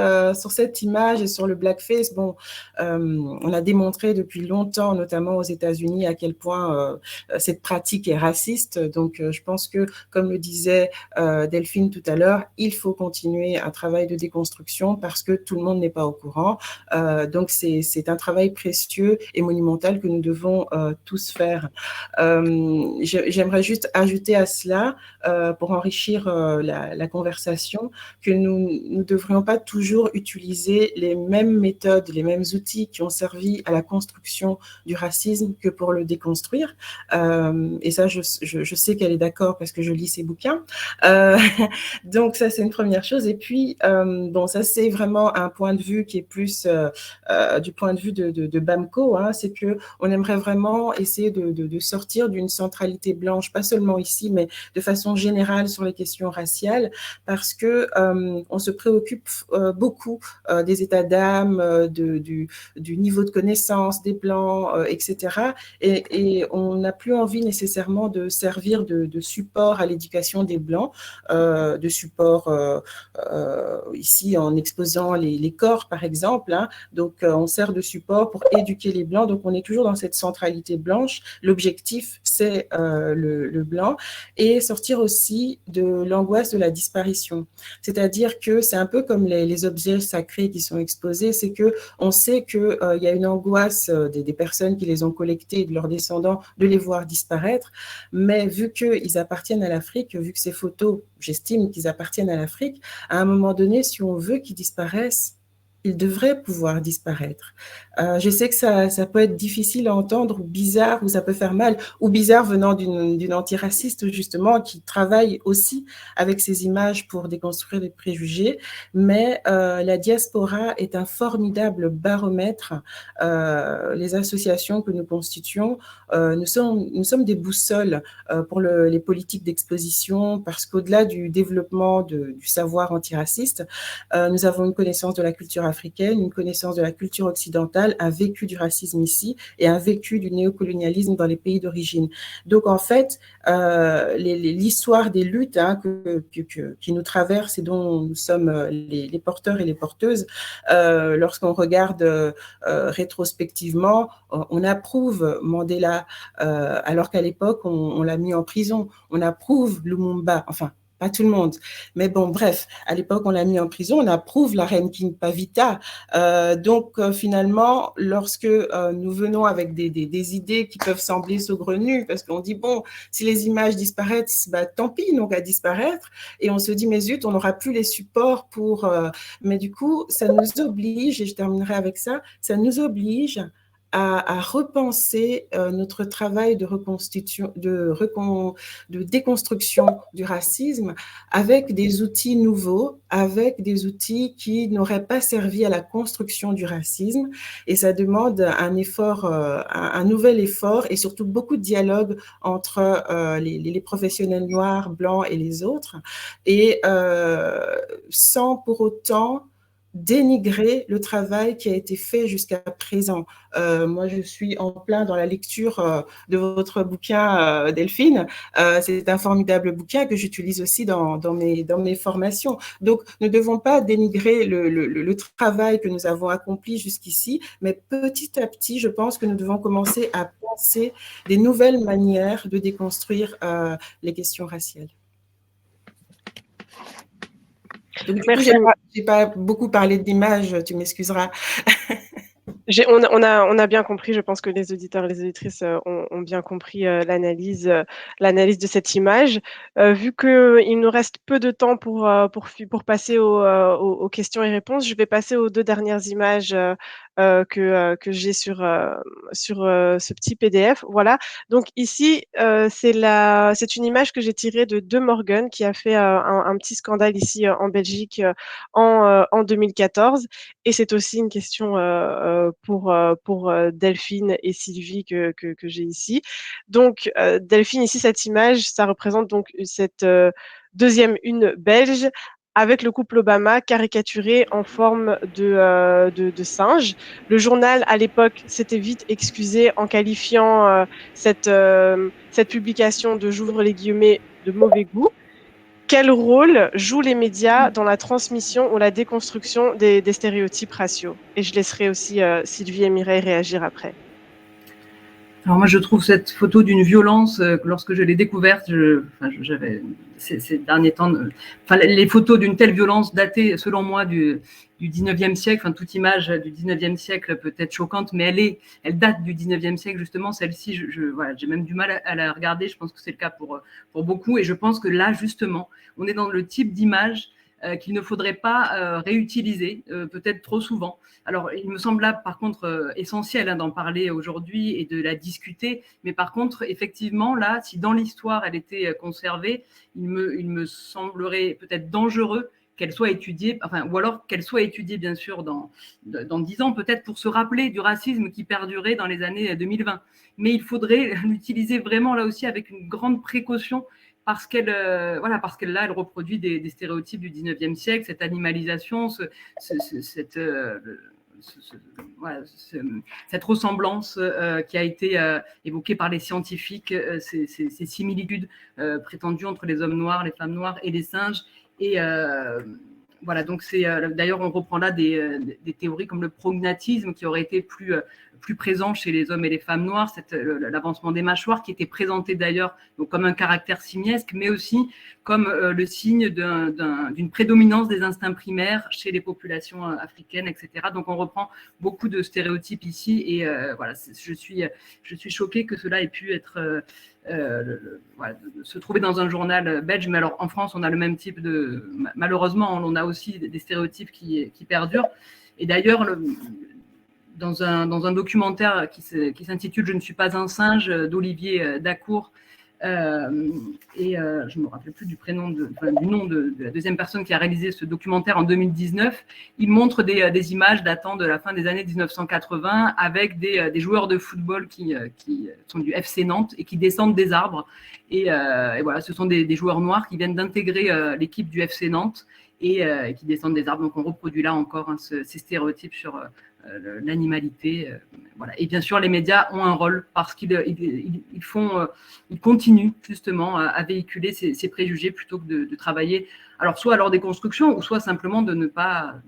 S3: image et sur le blackface, bon, on a démontré depuis longtemps, notamment aux États-Unis, à quel point cette pratique est raciste. Donc, je pense que, comme le disait Delphine tout à l'heure, il faut continuer un travail de déconstruction parce que tout le monde n'est pas au courant. Donc, c'est un travail précieux et monumental que nous devons tous faire. J'aimerais juste ajouter à cela, pour enrichir la conversation, que nous ne devrions pas toujours utiliser les mêmes méthodes, les mêmes outils qui ont servi à la construction du racisme que pour le déconstruire. Et ça, je sais qu'elle est d'accord parce que je lis ses bouquins. Donc ça, c'est une première chose. Et puis, bon, ça, c'est vraiment un point de vue qui est plus du point de vue de BAMCO, hein, c'est qu'on aimerait vraiment essayer de sortir d'une centralité blanche, pas seulement ici, mais de façon générale sur les questions raciales, parce que on se préoccupe beaucoup des états d'âme, du niveau de connaissance des blancs, etc. Et on n'a plus envie nécessairement de servir de support à l'éducation des blancs, de support ici en exposant les corps, par exemple. Hein. Donc, on sert de support pour éduquer les blancs. Donc, on est toujours dans cette centralité blanche. L'objectif, c'est le blanc. Et sortir aussi de l'angoisse de la disparition. C'est-à-dire que c'est un peu comme les objets sacrés qui sont exposés, c'est qu'on sait qu'il y a une angoisse des personnes qui les ont collectés et de leurs descendants de les voir disparaître, mais vu qu'ils appartiennent à l'Afrique, vu que ces photos, j'estime qu'ils appartiennent à l'Afrique, à un moment donné, si on veut qu'ils disparaissent, ils devraient pouvoir disparaître. Je sais que ça peut être difficile à entendre, ou bizarre, ou ça peut faire mal, ou bizarre venant d'une antiraciste, justement, qui travaille aussi avec ces images pour déconstruire les préjugés. Mais la diaspora est un formidable baromètre. Les associations que nous constituons, nous sommes des boussoles pour les politiques d'exposition, parce qu'au-delà du développement du savoir antiraciste, nous avons une connaissance de la culture africaine, une connaissance de la culture occidentale, un vécu du racisme ici et un vécu du néocolonialisme dans les pays d'origine. Donc, en fait, l'histoire des luttes hein, qui nous traversent et dont nous sommes les porteurs et les porteuses, lorsqu'on regarde rétrospectivement, on approuve Mandela, alors qu'à l'époque, on l'a mis en prison. On approuve Lumumba, enfin, pas tout le monde. Mais bon, bref, à l'époque, on l'a mis en prison, on approuve la reine King Pavita. Donc, finalement, lorsque nous venons avec des idées qui peuvent sembler saugrenues, parce qu'on dit, bon, si les images disparaissent, bah, tant pis, donc à disparaître. Et on se dit, mais zut, on n'aura plus les supports pour... Mais du coup, ça nous oblige, et je terminerai avec ça, ça nous oblige à repenser notre travail de reconstitution, de déconstruction du racisme avec des outils nouveaux, avec des outils qui n'auraient pas servi à la construction du racisme. Et ça demande un effort, un nouvel effort et surtout beaucoup de dialogue entre les professionnels noirs, blancs et les autres. Et sans pour autant dénigrer le travail qui a été fait jusqu'à présent. Moi, je suis en plein dans la lecture de votre bouquin, Delphine. C'est un formidable bouquin que j'utilise aussi dans mes formations. Donc, ne devons pas dénigrer le travail que nous avons accompli jusqu'ici, mais petit à petit, je pense que nous devons commencer à penser des nouvelles manières de déconstruire les questions raciales. Donc, du coup, j'ai pas beaucoup parlé d'images, tu m'excuseras.
S1: On a bien compris, je pense que les auditeurs et les auditrices ont bien compris l'analyse de cette image. Vu qu'il nous reste peu de temps pour passer aux questions et réponses, je vais passer aux deux dernières images que j'ai sur ce petit PDF. Voilà. Donc ici, c'est une image que j'ai tirée de De Morgan qui a fait un petit scandale ici en Belgique en 2014. Et c'est aussi une question pour Delphine et Sylvie que j'ai ici. Donc, Delphine, ici, cette image, ça représente donc cette deuxième une belge avec le couple Obama caricaturé en forme de singe. Le journal, à l'époque, s'était vite excusé en qualifiant cette publication de, j'ouvre les guillemets, de mauvais goût. Quel rôle jouent les médias dans la transmission ou la déconstruction des stéréotypes raciaux? Et je laisserai aussi Sylvie et Mireille réagir après.
S4: Alors moi, je trouve cette photo d'une violence, lorsque je l'ai découverte, j'avais ces derniers temps, les photos d'une telle violence datées, selon moi, du 19e siècle, toute image du 19e siècle peut être choquante, mais elle date du 19e siècle, justement, celle-ci, j'ai même du mal à la regarder, je pense que c'est le cas pour beaucoup, et je pense que là, justement, on est dans le type d'image qu'il ne faudrait pas réutiliser, peut-être trop souvent. Alors, il me semble là, par contre, essentiel d'en parler aujourd'hui et de la discuter, mais par contre, effectivement, là, si dans l'histoire, elle était conservée, il me semblerait peut-être dangereux qu'elle soit étudiée, ou alors qu'elle soit étudiée, bien sûr, dans 10 ans, peut-être pour se rappeler du racisme qui perdurait dans les années 2020. Mais il faudrait l'utiliser vraiment, là aussi, avec une grande précaution, parce qu'elle là, elle reproduit des stéréotypes du 19e siècle, cette animalisation, cette ressemblance qui a été évoquée par les scientifiques, ces similitudes prétendues entre les hommes noirs, les femmes noires et les singes. Et voilà, donc d'ailleurs, on reprend là des théories comme le prognatisme qui aurait été plus présent chez les hommes et les femmes noires, l'avancement des mâchoires qui était présenté d'ailleurs comme un caractère simiesque, mais aussi comme le signe d'une prédominance des instincts primaires chez les populations africaines, etc. Donc on reprend beaucoup de stéréotypes ici, et voilà, je suis choquée que cela ait pu être se trouver dans un journal belge. Mais alors en France, on a le même type malheureusement, on a aussi des stéréotypes qui perdurent. Et d'ailleurs, dans un documentaire qui s'intitule « Je ne suis pas un singe » d'Olivier Dacour, et je ne me rappelle plus du nom de la deuxième personne qui a réalisé ce documentaire en 2019, il montre des images datant de la fin des années 1980 avec des joueurs de football qui sont du FC Nantes et qui descendent des arbres. Et voilà, ce sont des joueurs noirs qui viennent d'intégrer l'équipe du FC Nantes et qui descendent des arbres. Donc on reproduit là encore ces stéréotypes sur l'animalité, voilà. Et bien sûr, les médias ont un rôle parce qu'ils continuent justement à véhiculer ces préjugés plutôt que de travailler, alors soit à leur déconstruction ou soit simplement de ne pas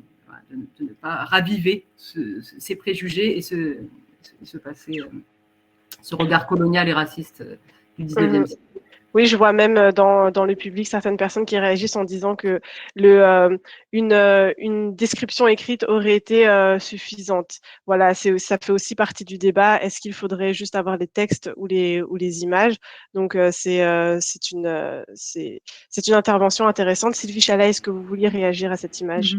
S4: raviver ces préjugés et ce passé, ce regard colonial et raciste du 19e siècle.
S1: Oui, je vois même dans le public certaines personnes qui réagissent en disant que une description écrite aurait été suffisante. Voilà, ça fait aussi partie du débat. Est-ce qu'il faudrait juste avoir les textes ou les images? Donc c'est une intervention intéressante. Sylvie Chalat, est-ce que vous vouliez réagir à cette image?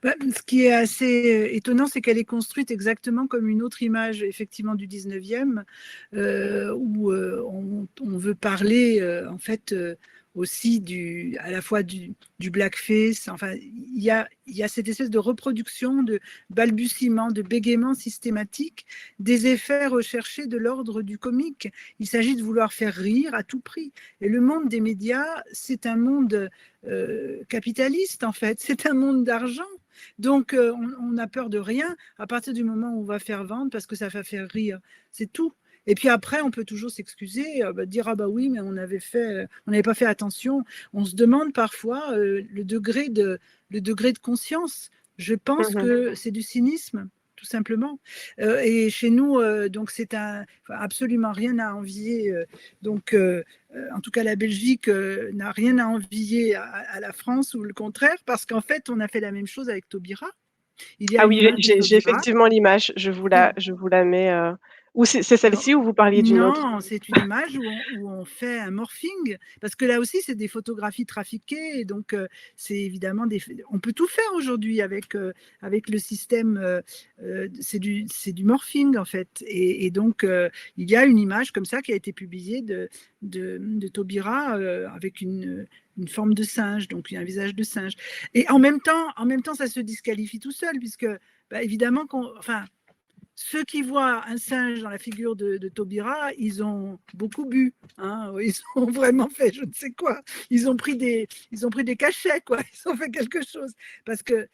S2: Ce qui est assez étonnant, c'est qu'elle est construite exactement comme une autre image, effectivement, du 19e, où on veut parler, en fait, aussi à la fois du blackface. Enfin, il y a cette espèce de reproduction, de balbutiement, de bégaiement systématique, des effets recherchés de l'ordre du comique. Il s'agit de vouloir faire rire à tout prix. Et le monde des médias, c'est un monde capitaliste, en fait. C'est un monde d'argent. Donc, on a peur de rien à partir du moment où on va faire vendre parce que ça va faire rire. C'est tout. Et puis après, on peut toujours s'excuser, dire « Ah bah oui, mais on n'avait pas fait attention ». On se demande parfois le degré de conscience. Je pense que c'est du cynisme, tout simplement. Et chez nous, donc c'est absolument rien à envier. En tout cas, la Belgique n'a rien à envier à la France ou le contraire, parce qu'en fait, on a fait la même chose avec Taubira.
S1: Oui, j'ai effectivement l'image. Je vous la mets. Ou c'est celle-ci où vous parliez d'une autre?
S2: Non, c'est une image où on fait un morphing, parce que là aussi, c'est des photographies trafiquées, et donc c'est évidemment on peut tout faire aujourd'hui avec le système, c'est du morphing en fait, et donc il y a une image comme ça qui a été publiée de Taubira avec une forme de singe, donc un visage de singe, et en même temps, ça se disqualifie tout seul, puisque évidemment ceux qui voient un singe dans la figure de Taubira, ils ont beaucoup bu, hein, ils ont vraiment fait je ne sais quoi. Ils ont pris des cachets, quoi. Ils ont fait quelque chose. Parce que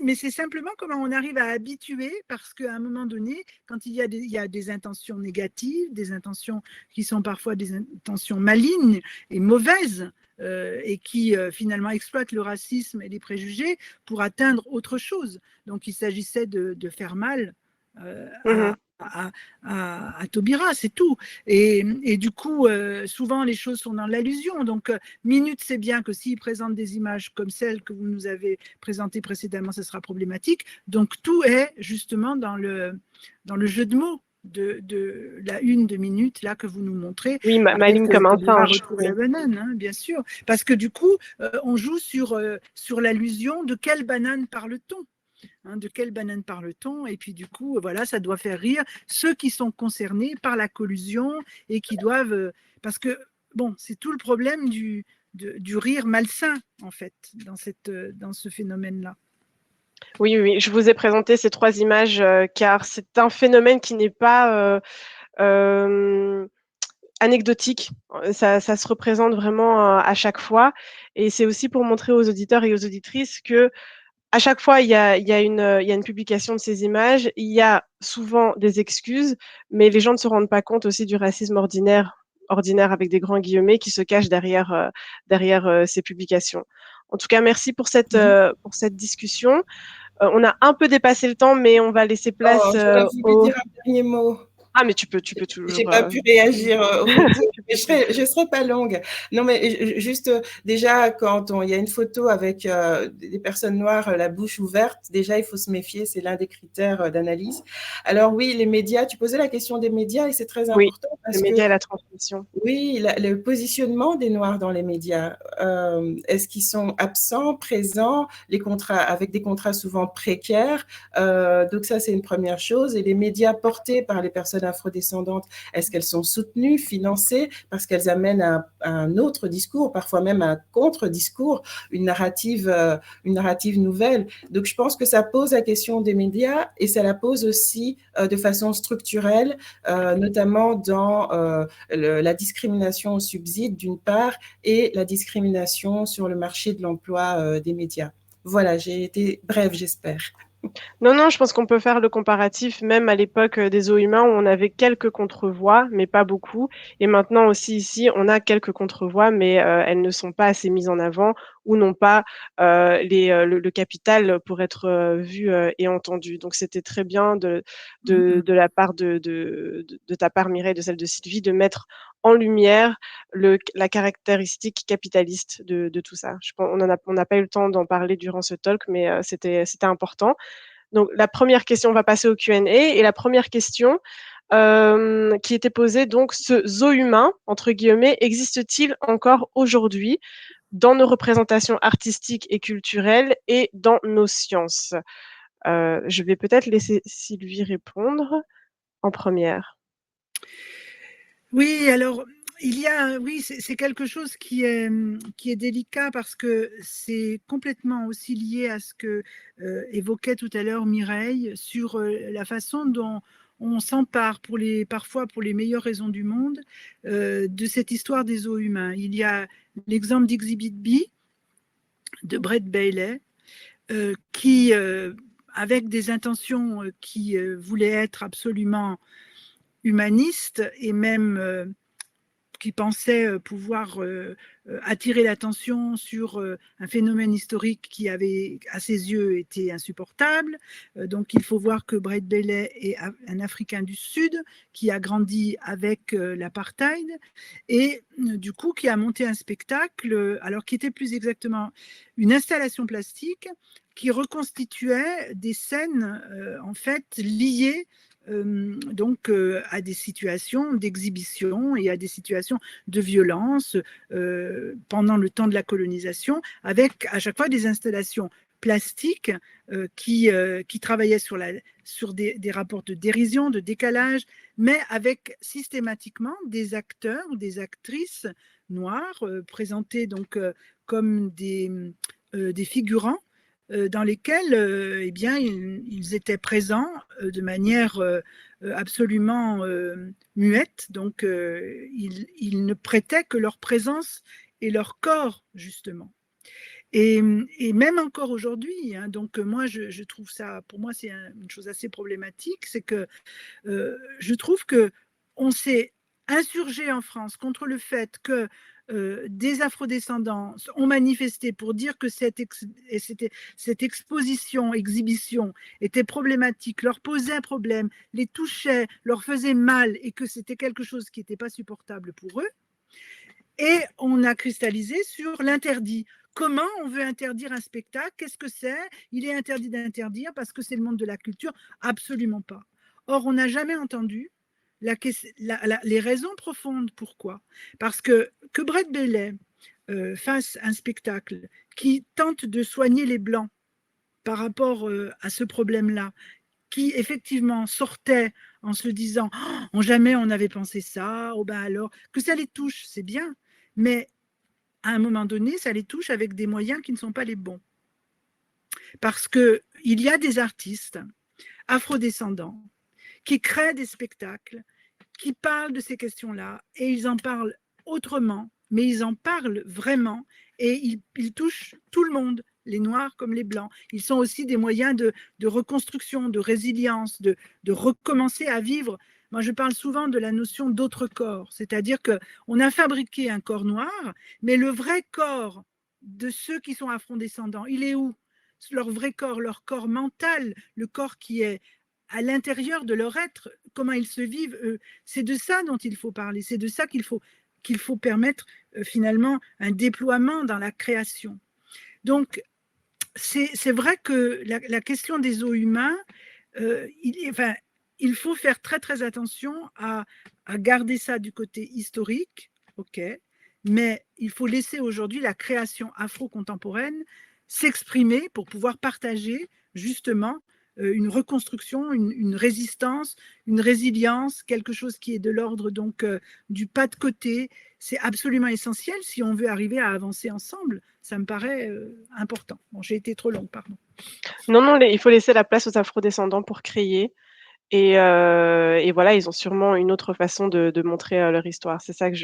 S2: mais c'est simplement comment on arrive à habituer, parce qu'à un moment donné, quand il y a des intentions négatives, des intentions qui sont parfois des intentions malignes et mauvaises, et qui finalement exploitent le racisme et les préjugés pour atteindre autre chose. Donc il s'agissait de faire mal
S1: Mhm.
S2: à Taubira, c'est tout. Et du coup, souvent les choses sont dans l'allusion. Donc, Minute sait bien que s'il présente des images comme celles que vous nous avez présentées précédemment, ce sera problématique. Donc, tout est justement dans le jeu de mots de la une de Minute là que vous nous montrez,
S1: Oui,
S2: après
S1: maligne comme un
S2: Taubira
S1: singe.
S2: retrouve
S1: Oui.
S2: la banane, hein, bien sûr. Parce que du coup, on joue sur l'allusion de quelle banane parle-t-on. Hein, de quelle banane parle-t-on? Et puis du coup, voilà, ça doit faire rire ceux qui sont concernés par la collusion et qui doivent... parce que, bon, c'est tout le problème du rire malsain, en fait, dans ce phénomène-là.
S1: Oui, oui, je vous ai présenté ces 3 images car c'est un phénomène qui n'est pas anecdotique. Ça se représente vraiment à chaque fois. Et c'est aussi pour montrer aux auditeurs et aux auditrices que à chaque fois, il y a une publication de ces images, il y a souvent des excuses, mais les gens ne se rendent pas compte aussi du racisme ordinaire avec des grands guillemets qui se cache derrière ces publications. En tout cas, merci pour cette discussion. On a un peu dépassé le temps, mais on va laisser place
S3: Oh, j'aurais voulu
S1: au...
S3: dire un dernier mot.
S1: Ah, mais tu peux
S3: J'ai
S1: toujours...
S3: pas pu réagir au fait, mais je serai pas longue. Non, mais juste déjà quand il y a une photo avec des personnes noires, la bouche ouverte, déjà il faut se méfier, c'est l'un des critères d'analyse. Alors oui, les médias, tu posais la question des médias et c'est très
S1: Oui,
S3: important
S1: le
S3: parce que
S1: média et la transmission.
S3: oui, le positionnement des Noirs dans les médias, est-ce qu'ils sont absents, présents, les contrats avec des contrats souvent précaires, donc ça c'est une première chose. Et les médias portés par les personnes afrodescendantes, est-ce qu'elles sont soutenues, financées, parce qu'elles amènent un autre discours, parfois même un contre-discours, une narrative nouvelle. Donc je pense que ça pose la question des médias et ça la pose aussi de façon structurelle, notamment dans la discrimination au subside d'une part et la discrimination sur le marché de l'emploi des médias. Voilà, j'ai été brève, j'espère.
S1: Non, je pense qu'on peut faire le comparatif même à l'époque des Zohumains où on avait quelques contre-voix, mais pas beaucoup. Et maintenant aussi ici, on a quelques contre-voix, mais elles ne sont pas assez mises en avant ou n'ont pas le capital pour être vu et entendu. Donc c'était très bien de la part de ta part, Mireille, de celle de Sylvie, de mettre en lumière la caractéristique capitaliste de tout ça. Je pense, on n'a pas eu le temps d'en parler durant ce talk, mais c'était important. Donc, la première question, on va passer au Q&A. Et la première question qui était posée, donc, ce zoo humain, entre guillemets, existe-t-il encore aujourd'hui dans nos représentations artistiques et culturelles et dans nos sciences? Je vais peut-être laisser Sylvie répondre en première.
S2: Oui, alors oui, c'est quelque chose qui est délicat parce que c'est complètement aussi lié à ce que évoquait tout à l'heure Mireille sur la façon dont on s'empare parfois pour les meilleures raisons du monde de cette histoire des zoos humains. Il y a l'exemple d'Exhibit B de Brett Bailey qui, avec des intentions qui voulaient être absolument humanistes et même qui pensait pouvoir attirer l'attention sur un phénomène historique qui avait, à ses yeux, été insupportable. Donc il faut voir que Brett Bailey est un Africain du Sud qui a grandi avec l'apartheid et du coup qui a monté un spectacle, alors qui était plus exactement une installation plastique qui reconstituait des scènes en fait liées donc à des situations d'exhibition et à des situations de violence pendant le temps de la colonisation, avec à chaque fois des installations plastiques qui travaillaient sur des rapports de dérision, de décalage, mais avec systématiquement des acteurs ou des actrices noirs présentés donc comme des figurants dans lesquels eh bien, ils étaient présents de manière absolument muette. Donc, ils ne prêtaient que leur présence et leur corps, justement. Et même encore aujourd'hui, hein, donc moi, je trouve ça, pour moi, c'est une chose assez problématique, c'est que je trouve qu'on s'est insurgé en France contre le fait que des afrodescendants ont manifesté pour dire que cette exhibition était problématique, leur posait un problème, les touchait, leur faisait mal et que c'était quelque chose qui n'était pas supportable pour eux. Et on a cristallisé sur l'interdit. Comment on veut interdire un spectacle? Qu'est-ce que c'est? Il est interdit d'interdire parce que c'est le monde de la culture? Absolument pas. Or, on n'a jamais entendu les raisons profondes. Pourquoi? Parce que Brett Bailey fasse un spectacle qui tente de soigner les Blancs par rapport à ce problème-là, qui effectivement sortait en se disant oh, jamais on avait pensé ça, oh ben alors, que ça les touche, c'est bien, mais à un moment donné, ça les touche avec des moyens qui ne sont pas les bons. Parce qu'il y a des artistes afrodescendants qui créent des spectacles, qui parlent de ces questions-là, et ils en parlent autrement, mais ils en parlent vraiment, et ils touchent tout le monde, les Noirs comme les Blancs. Ils sont aussi des moyens de reconstruction, de résilience, de recommencer à vivre. Moi, je parle souvent de la notion d'autre corps, c'est-à-dire qu'on a fabriqué un corps noir, mais le vrai corps de ceux qui sont afrodescendants, il est où? Leur vrai corps, leur corps mental, le corps qui est à l'intérieur de leur être, comment ils se vivent, c'est de ça dont il faut parler, c'est de ça qu'il faut permettre finalement un déploiement dans la création. Donc, c'est vrai que la question des os humains, il faut faire très très attention à garder ça du côté historique, ok, mais il faut laisser aujourd'hui la création afro-contemporaine s'exprimer pour pouvoir partager justement une reconstruction, une résistance, une résilience, quelque chose qui est de l'ordre donc du pas de côté. C'est absolument essentiel si on veut arriver à avancer ensemble. Ça me paraît important. Bon, j'ai été trop longue, pardon.
S1: Non, il faut laisser la place aux afrodescendants pour créer. Et voilà, ils ont sûrement une autre façon de montrer leur histoire. C'est ça que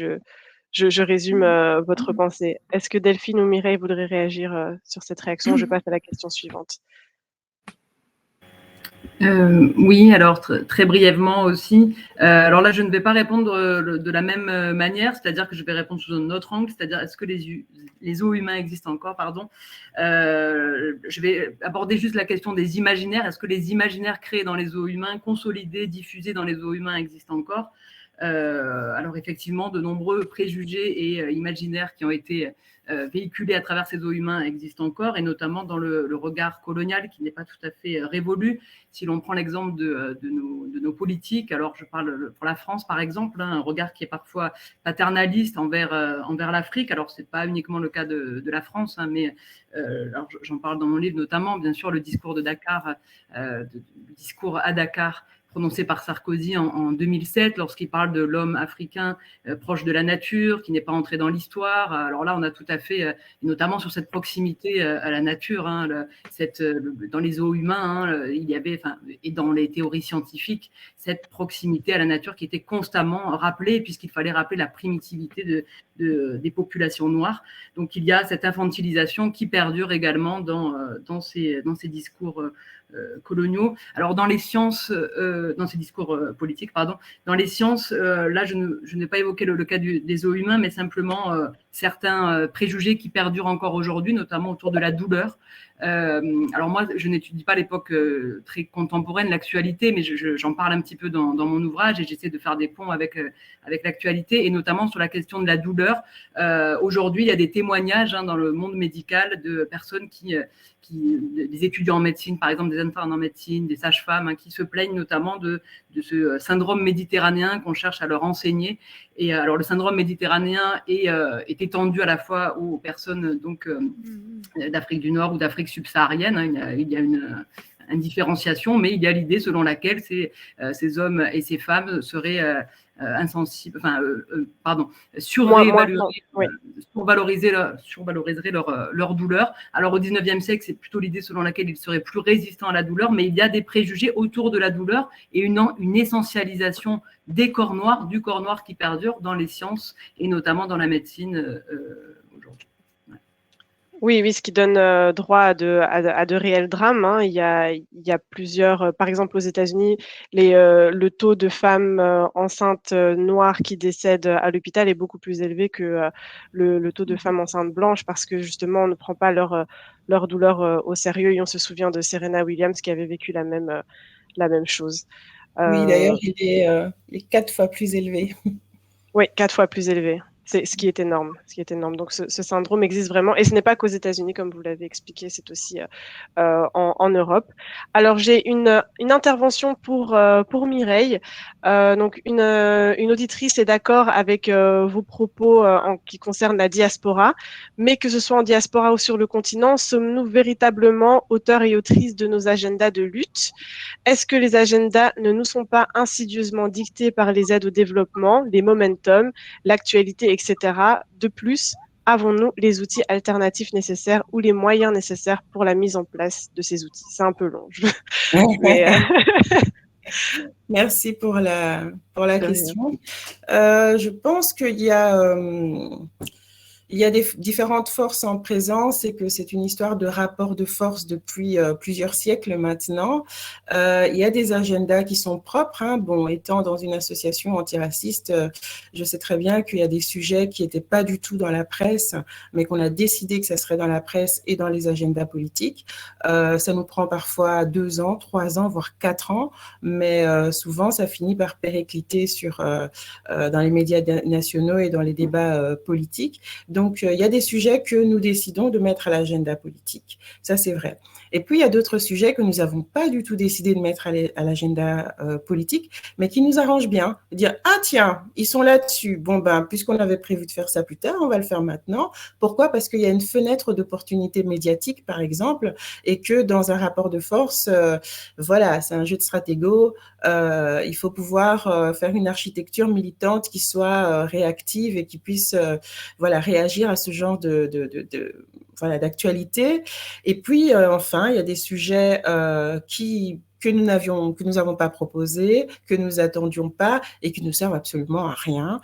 S1: je résume votre pensée. Est-ce que Delphine ou Mireille voudraient réagir sur cette réaction? Je passe à la question suivante.
S4: Oui, alors très brièvement aussi. Alors là, je ne vais pas répondre de la même manière, c'est-à-dire que je vais répondre sous un autre angle, c'est-à-dire est-ce que les os humains existent encore, pardon. Je vais aborder juste la question des imaginaires. Est-ce que les imaginaires créés dans les os humains, consolidés, diffusés dans les os humains existent encore? Alors effectivement, de nombreux préjugés et imaginaires qui ont été véhiculés à travers ces os humains existent encore, et notamment dans le regard colonial qui n'est pas tout à fait révolu. Si l'on prend l'exemple de nos politiques, alors je parle pour la France par exemple, hein, un regard qui est parfois paternaliste envers l'Afrique. Alors c'est pas uniquement le cas de la France, hein, mais alors j'en parle dans mon livre notamment, bien sûr, le discours de Dakar, le discours à Dakar, prononcé par Sarkozy en 2007, lorsqu'il parle de l'homme africain proche de la nature, qui n'est pas entré dans l'histoire. Alors là, on a tout à fait, notamment sur cette proximité à la nature, hein, dans les os humains, hein, il y avait, et dans les théories scientifiques, cette proximité à la nature qui était constamment rappelée, puisqu'il fallait rappeler la primitivité des populations noires. Donc il y a cette infantilisation qui perdure également dans ces discours coloniaux. Alors dans les sciences, dans ces discours politiques, pardon, dans les sciences, là je n'ai pas évoqué le cas des os humains, mais simplement certains préjugés qui perdurent encore aujourd'hui, notamment autour de la douleur. Alors moi, je n'étudie pas l'époque très contemporaine, l'actualité, mais j'en parle un petit peu dans mon ouvrage, et j'essaie de faire des ponts avec l'actualité, et notamment sur la question de la douleur. Aujourd'hui, il y a des témoignages dans le monde médical de personnes des étudiants en médecine, par exemple des internes en médecine, des sages-femmes, qui se plaignent notamment de ce syndrome méditerranéen qu'on cherche à leur enseigner. Et alors le syndrome méditerranéen est étendu à la fois aux personnes donc d'Afrique du Nord ou d'Afrique subsaharienne. Il y a une différenciation, mais il y a l'idée selon laquelle ces hommes et ces femmes seraient insensibles, enfin, pardon,
S1: Oui.
S4: survaloriseraient leur douleur. Alors au 19e siècle, c'est plutôt l'idée selon laquelle ils seraient plus résistants à la douleur, mais il y a des préjugés autour de la douleur et une essentialisation des corps noirs, du corps noir qui perdure dans les sciences et notamment dans la médecine aujourd'hui.
S1: Oui, oui, ce qui donne droit à de réels drames, hein. Il y a plusieurs, par exemple aux États-Unis, le taux de femmes enceintes noires qui décèdent à l'hôpital est beaucoup plus élevé que le taux de femmes enceintes blanches parce que justement on ne prend pas leur douleur au sérieux et on se souvient de Serena Williams qui avait vécu la même chose.
S3: Oui, d'ailleurs, il est 4 fois plus élevé.
S1: Oui, 4 fois plus élevé. C'est ce qui est énorme. Ce qui est énorme. Donc, ce syndrome existe vraiment. Et ce n'est pas qu'aux États-Unis, comme vous l'avez expliqué, c'est aussi en Europe. Alors, j'ai une intervention pour Mireille. Donc, une auditrice est d'accord avec vos propos en qui concernent la diaspora, mais que ce soit en diaspora ou sur le continent, sommes-nous véritablement auteurs et autrices de nos agendas de lutte? Est-ce que les agendas ne nous sont pas insidieusement dictés par les aides au développement, les momentum, l'actualité, etc. De plus, avons-nous les outils alternatifs nécessaires ou les moyens nécessaires pour la mise en place de ces outils? C'est un peu long. Mais,
S3: Merci pour la question. Je pense il y a des différentes forces en présence et que c'est une histoire de rapport de force depuis plusieurs siècles maintenant. Il y a des agendas qui sont propres, hein. Bon, étant dans une association antiraciste, je sais très bien qu'il y a des sujets qui n'étaient pas du tout dans la presse, mais qu'on a décidé que ça serait dans la presse et dans les agendas politiques. Ça nous prend parfois 2 ans, 3 ans, voire 4 ans, mais souvent ça finit par péricliter dans les médias nationaux et dans les débats politiques. Donc, il y a des sujets que nous décidons de mettre à l'agenda politique. Ça, c'est vrai. Et puis, il y a d'autres sujets que nous n'avons pas du tout décidé de mettre à l'agenda politique, mais qui nous arrangent bien. Dire, ah tiens, ils sont là-dessus. Bon, ben, puisqu'on avait prévu de faire ça plus tard, on va le faire maintenant. Pourquoi? Parce qu'il y a une fenêtre d'opportunité médiatique, par exemple, et que dans un rapport de force, voilà, c'est un jeu de stratégo. Il faut pouvoir faire une architecture militante qui soit réactive et qui puisse voilà, réagir à ce genre voilà, d'actualité. Et puis, enfin, il y a des sujets que nous n'avons pas proposés, que nous attendions pas et qui ne servent absolument à rien,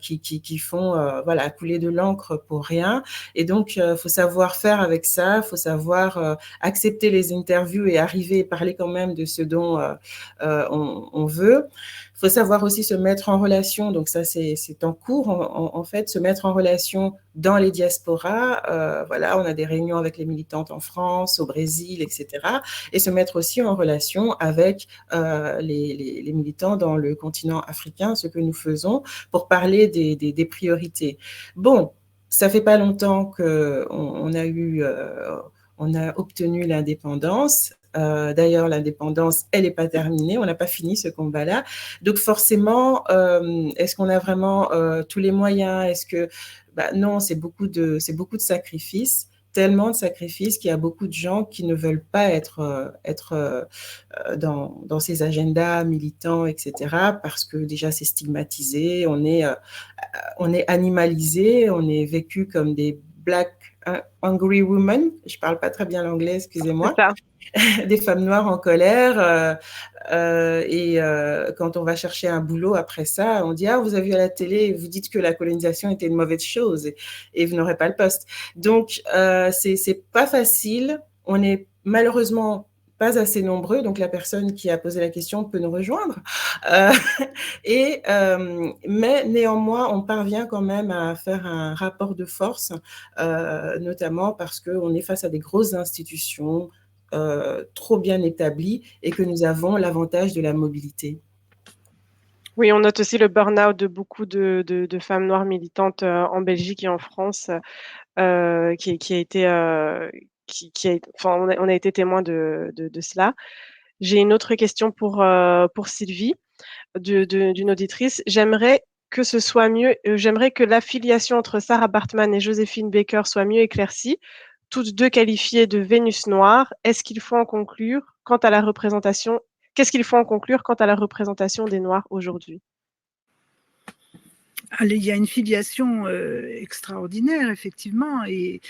S3: qui font voilà, couler de l'encre pour rien. Et donc, faut savoir faire avec ça, faut savoir accepter les interviews et arriver à parler quand même de ce dont on veut. Il faut savoir aussi se mettre en relation, donc ça c'est en cours en fait, se mettre en relation dans les diasporas. Voilà, on a des réunions avec les militantes en France, au Brésil, etc. Et se mettre aussi en relation avec les militants dans le continent africain, ce que nous faisons pour parler des priorités. Bon, ça fait pas longtemps qu'on a obtenu l'indépendance. D'ailleurs, l'indépendance, elle n'est pas terminée. On n'a pas fini ce combat-là. Donc, forcément, est-ce qu'on a vraiment tous les moyens? Est-ce que non, c'est beaucoup de sacrifices, tellement de sacrifices qu'il y a beaucoup de gens qui ne veulent pas être dans ces agendas militants, etc. Parce que déjà, c'est stigmatisé. On est animalisé. On est vécu comme des Black Angry Women. Je parle pas très bien l'anglais, excusez-moi.
S1: C'est ça.
S3: Des femmes noires en colère et quand on va chercher un boulot après ça, on dit ah vous avez vu à la télé, vous dites que la colonisation était une mauvaise chose et vous n'aurez pas le poste. Donc c'est pas facile. On est malheureusement pas assez nombreux, donc la personne qui a posé la question peut nous rejoindre. Mais néanmoins, on parvient quand même à faire un rapport de force, notamment parce qu'on est face à des grosses institutions trop bien établies et que nous avons l'avantage de la mobilité.
S1: Oui, on note aussi le burn-out de beaucoup de femmes noires militantes en Belgique et en France qui a été enfin, on a été témoin de cela. J'ai une autre question pour Sylvie d'une auditrice. J'aimerais que ce soit mieux, j'aimerais que l'affiliation entre Sarah Bartman et Joséphine Baker soit mieux éclaircie, toutes deux qualifiées de Vénus noire. Est-ce qu'il faut en conclure quant à la représentation Qu'est-ce qu'il faut en conclure quant à la représentation des Noirs aujourd'hui?
S2: Il y a une filiation extraordinaire, effectivement, et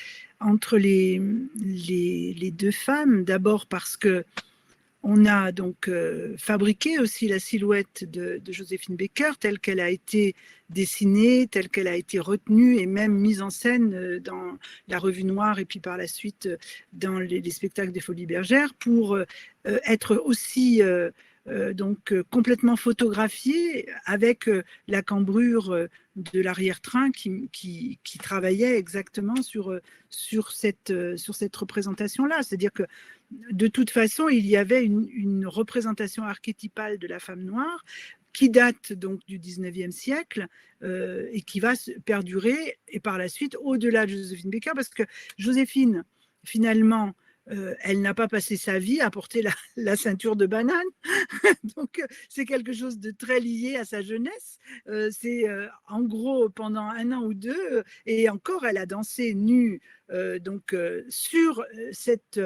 S2: entre les deux femmes, d'abord parce que on a donc fabriqué aussi la silhouette de Joséphine Baker telle qu'elle a été dessinée, telle qu'elle a été retenue et même mise en scène dans la Revue Noire et puis par la suite dans les spectacles des Folies Bergères pour être aussi donc complètement photographiée avec la cambrure de l'arrière-train qui travaillait exactement sur cette représentation-là. C'est-à-dire que de toute façon, il y avait une représentation archétypale de la femme noire qui date donc du 19e siècle et qui va perdurer et par la suite au-delà de Joséphine Baker, parce que Joséphine, finalement, elle n'a pas passé sa vie à porter la ceinture de banane. Donc, c'est quelque chose de très lié à sa jeunesse. C'est en gros pendant 1 an ou 2, et encore, elle a dansé nue donc sur cette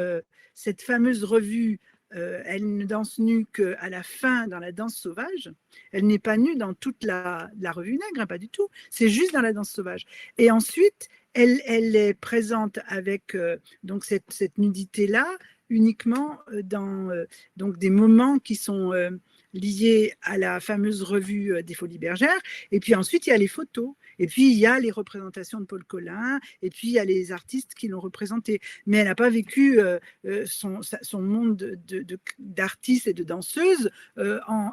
S2: fameuse revue. Elle ne danse nue qu'à la fin dans la danse sauvage. Elle n'est pas nue dans toute la revue Nègre, hein, pas du tout. C'est juste dans la danse sauvage. Et ensuite, elle est présente avec donc cette nudité-là uniquement dans donc des moments qui sont liés à la fameuse revue des Folies Bergères. Et puis ensuite, il y a les photos. Et puis, il y a les représentations de Paul Colin. Et puis, il y a les artistes qui l'ont représenté. Mais elle n'a pas vécu son monde d'artiste et de danseuse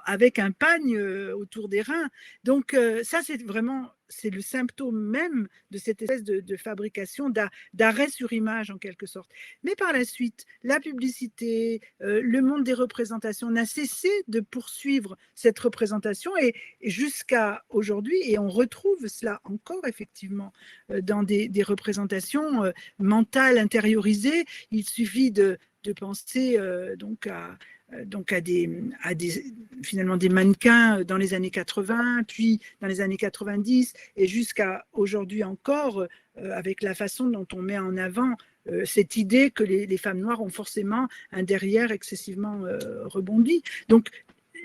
S2: avec un pagne autour des reins. Donc, ça, c'est vraiment... C'est le symptôme même de cette espèce de fabrication, d'arrêt sur image en quelque sorte. Mais par la suite, la publicité, le monde des représentations n'a cessé de poursuivre cette représentation et jusqu'à aujourd'hui, et on retrouve cela encore effectivement dans des représentations mentales intériorisées. Il suffit de penser donc à finalement des mannequins dans les années 80, puis dans les années 90 et jusqu'à aujourd'hui encore, avec la façon dont on met en avant cette idée que les femmes noires ont forcément un derrière excessivement rebondi. Donc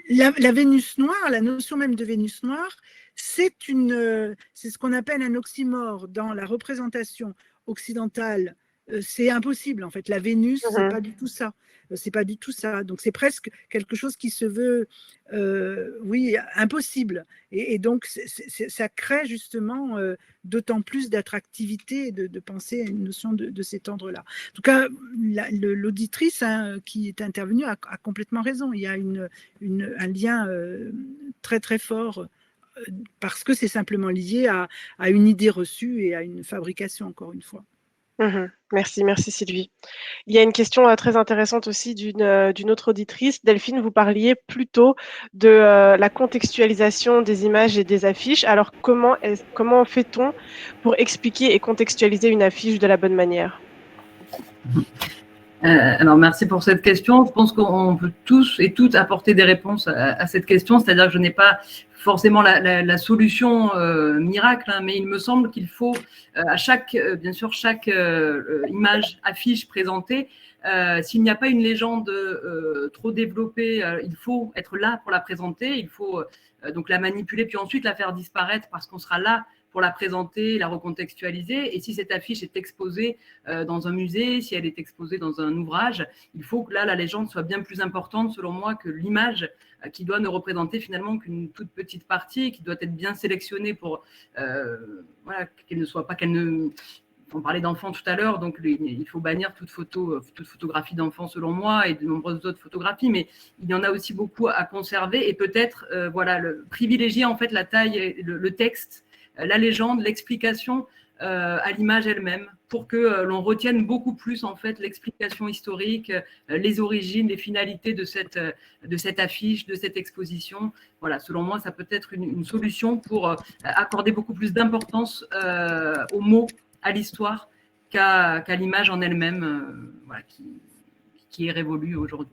S2: la Vénus noire, la notion même de Vénus noire, c'est ce qu'on appelle un oxymore dans la représentation occidentale. C'est impossible en fait. La Vénus, c'est pas du tout ça. C'est pas du tout ça. Donc c'est presque quelque chose qui se veut, oui, impossible. Et donc ça crée justement d'autant plus d'attractivité de penser à une notion de cet ordre-là. En tout cas, l'auditrice qui est intervenue a complètement raison. Il y a un lien très très fort parce que c'est simplement lié à une idée reçue et à une fabrication, encore une fois.
S1: Merci Sylvie. Il y a une question très intéressante aussi d'une autre auditrice. Delphine, vous parliez plutôt de la contextualisation des images et des affiches. Alors, comment fait-on pour expliquer et contextualiser une affiche de la bonne manière ?
S4: Alors, merci pour cette question. Je pense qu'on peut tous et toutes apporter des réponses à cette question. C'est-à-dire que je n'ai pas forcément la solution miracle, hein, mais il me semble qu'il faut à chaque image, affiche présentée, s'il n'y a pas une légende trop développée, il faut être là pour la présenter, il faut donc la manipuler, puis ensuite la faire disparaître parce qu'on sera là pour la présenter, la recontextualiser. Et si cette affiche est exposée dans un musée, si elle est exposée dans un ouvrage, il faut que là, la légende soit bien plus importante, selon moi, que l'image qui doit ne représenter finalement qu'une toute petite partie, qui doit être bien sélectionnée pour voilà, qu'elle ne soit pas... On parlait d'enfants tout à l'heure, donc il faut bannir toute photographie d'enfants selon moi et de nombreuses autres photographies, mais il y en a aussi beaucoup à conserver et peut-être voilà, privilégier en fait la taille, le texte, la légende, l'explication à l'image elle-même, pour que l'on retienne beaucoup plus en fait l'explication historique, les origines, les finalités de cette affiche, de cette exposition. Voilà, selon moi, ça peut être une solution pour accorder beaucoup plus d'importance aux mots, à l'histoire, qu'à l'image en elle-même, voilà, qui est révolue aujourd'hui.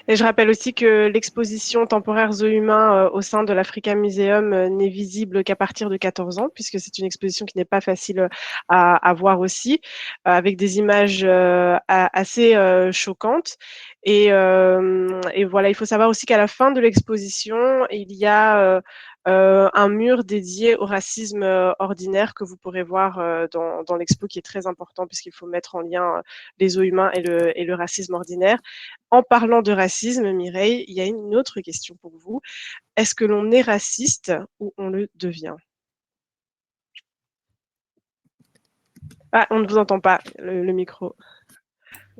S1: Et je rappelle aussi que l'exposition temporaire Zoo Humain au sein de l'Africa Museum n'est visible qu'à partir de 14 ans, puisque c'est une exposition qui n'est pas facile à voir aussi, avec des images assez choquantes. Et voilà, il faut savoir aussi qu'à la fin de l'exposition, il y a un mur dédié au racisme ordinaire que vous pourrez voir dans l'expo, qui est très important puisqu'il faut mettre en lien les zoomhumains et le racisme ordinaire. En parlant de racisme, Mireille, il y a une autre question pour vous. Est-ce que l'on est raciste ou on le devient? Ah, on ne vous entend pas, le micro.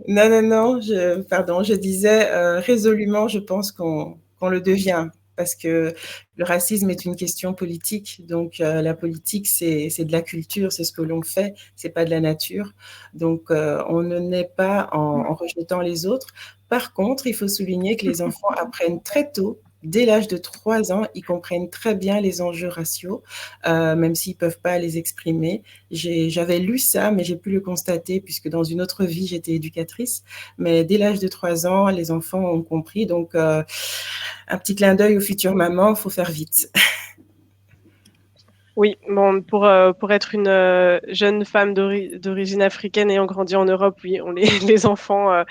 S3: Non, pardon, je disais résolument, je pense qu'on le devient, parce que le racisme est une question politique. Donc, la politique, c'est de la culture, c'est ce que l'on fait, c'est pas de la nature. Donc, on ne naît pas en rejetant les autres. Par contre, il faut souligner que les enfants apprennent très tôt. Dès l'âge de 3 ans, ils comprennent très bien les enjeux raciaux, même s'ils ne peuvent pas les exprimer. J'avais lu ça, mais j'ai pu le constater puisque dans une autre vie, j'étais éducatrice. Mais dès l'âge de 3 ans, les enfants ont compris. Donc, un petit clin d'œil aux futures mamans, il faut faire vite.
S1: Oui, bon, pour être une jeune femme d'origine africaine ayant grandi en Europe, oui, les enfants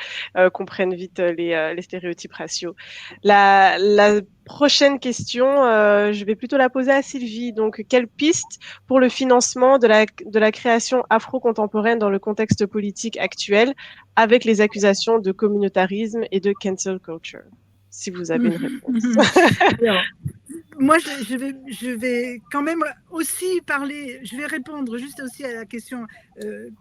S1: comprennent vite les stéréotypes raciaux. La prochaine question, je vais plutôt la poser à Sylvie. Donc, quelle piste pour le financement de la création afro-contemporaine dans le contexte politique actuel avec les accusations de communautarisme et de cancel culture? Si vous avez une réponse.
S2: Alors, moi, je vais quand même aussi parler, je vais répondre juste aussi à la question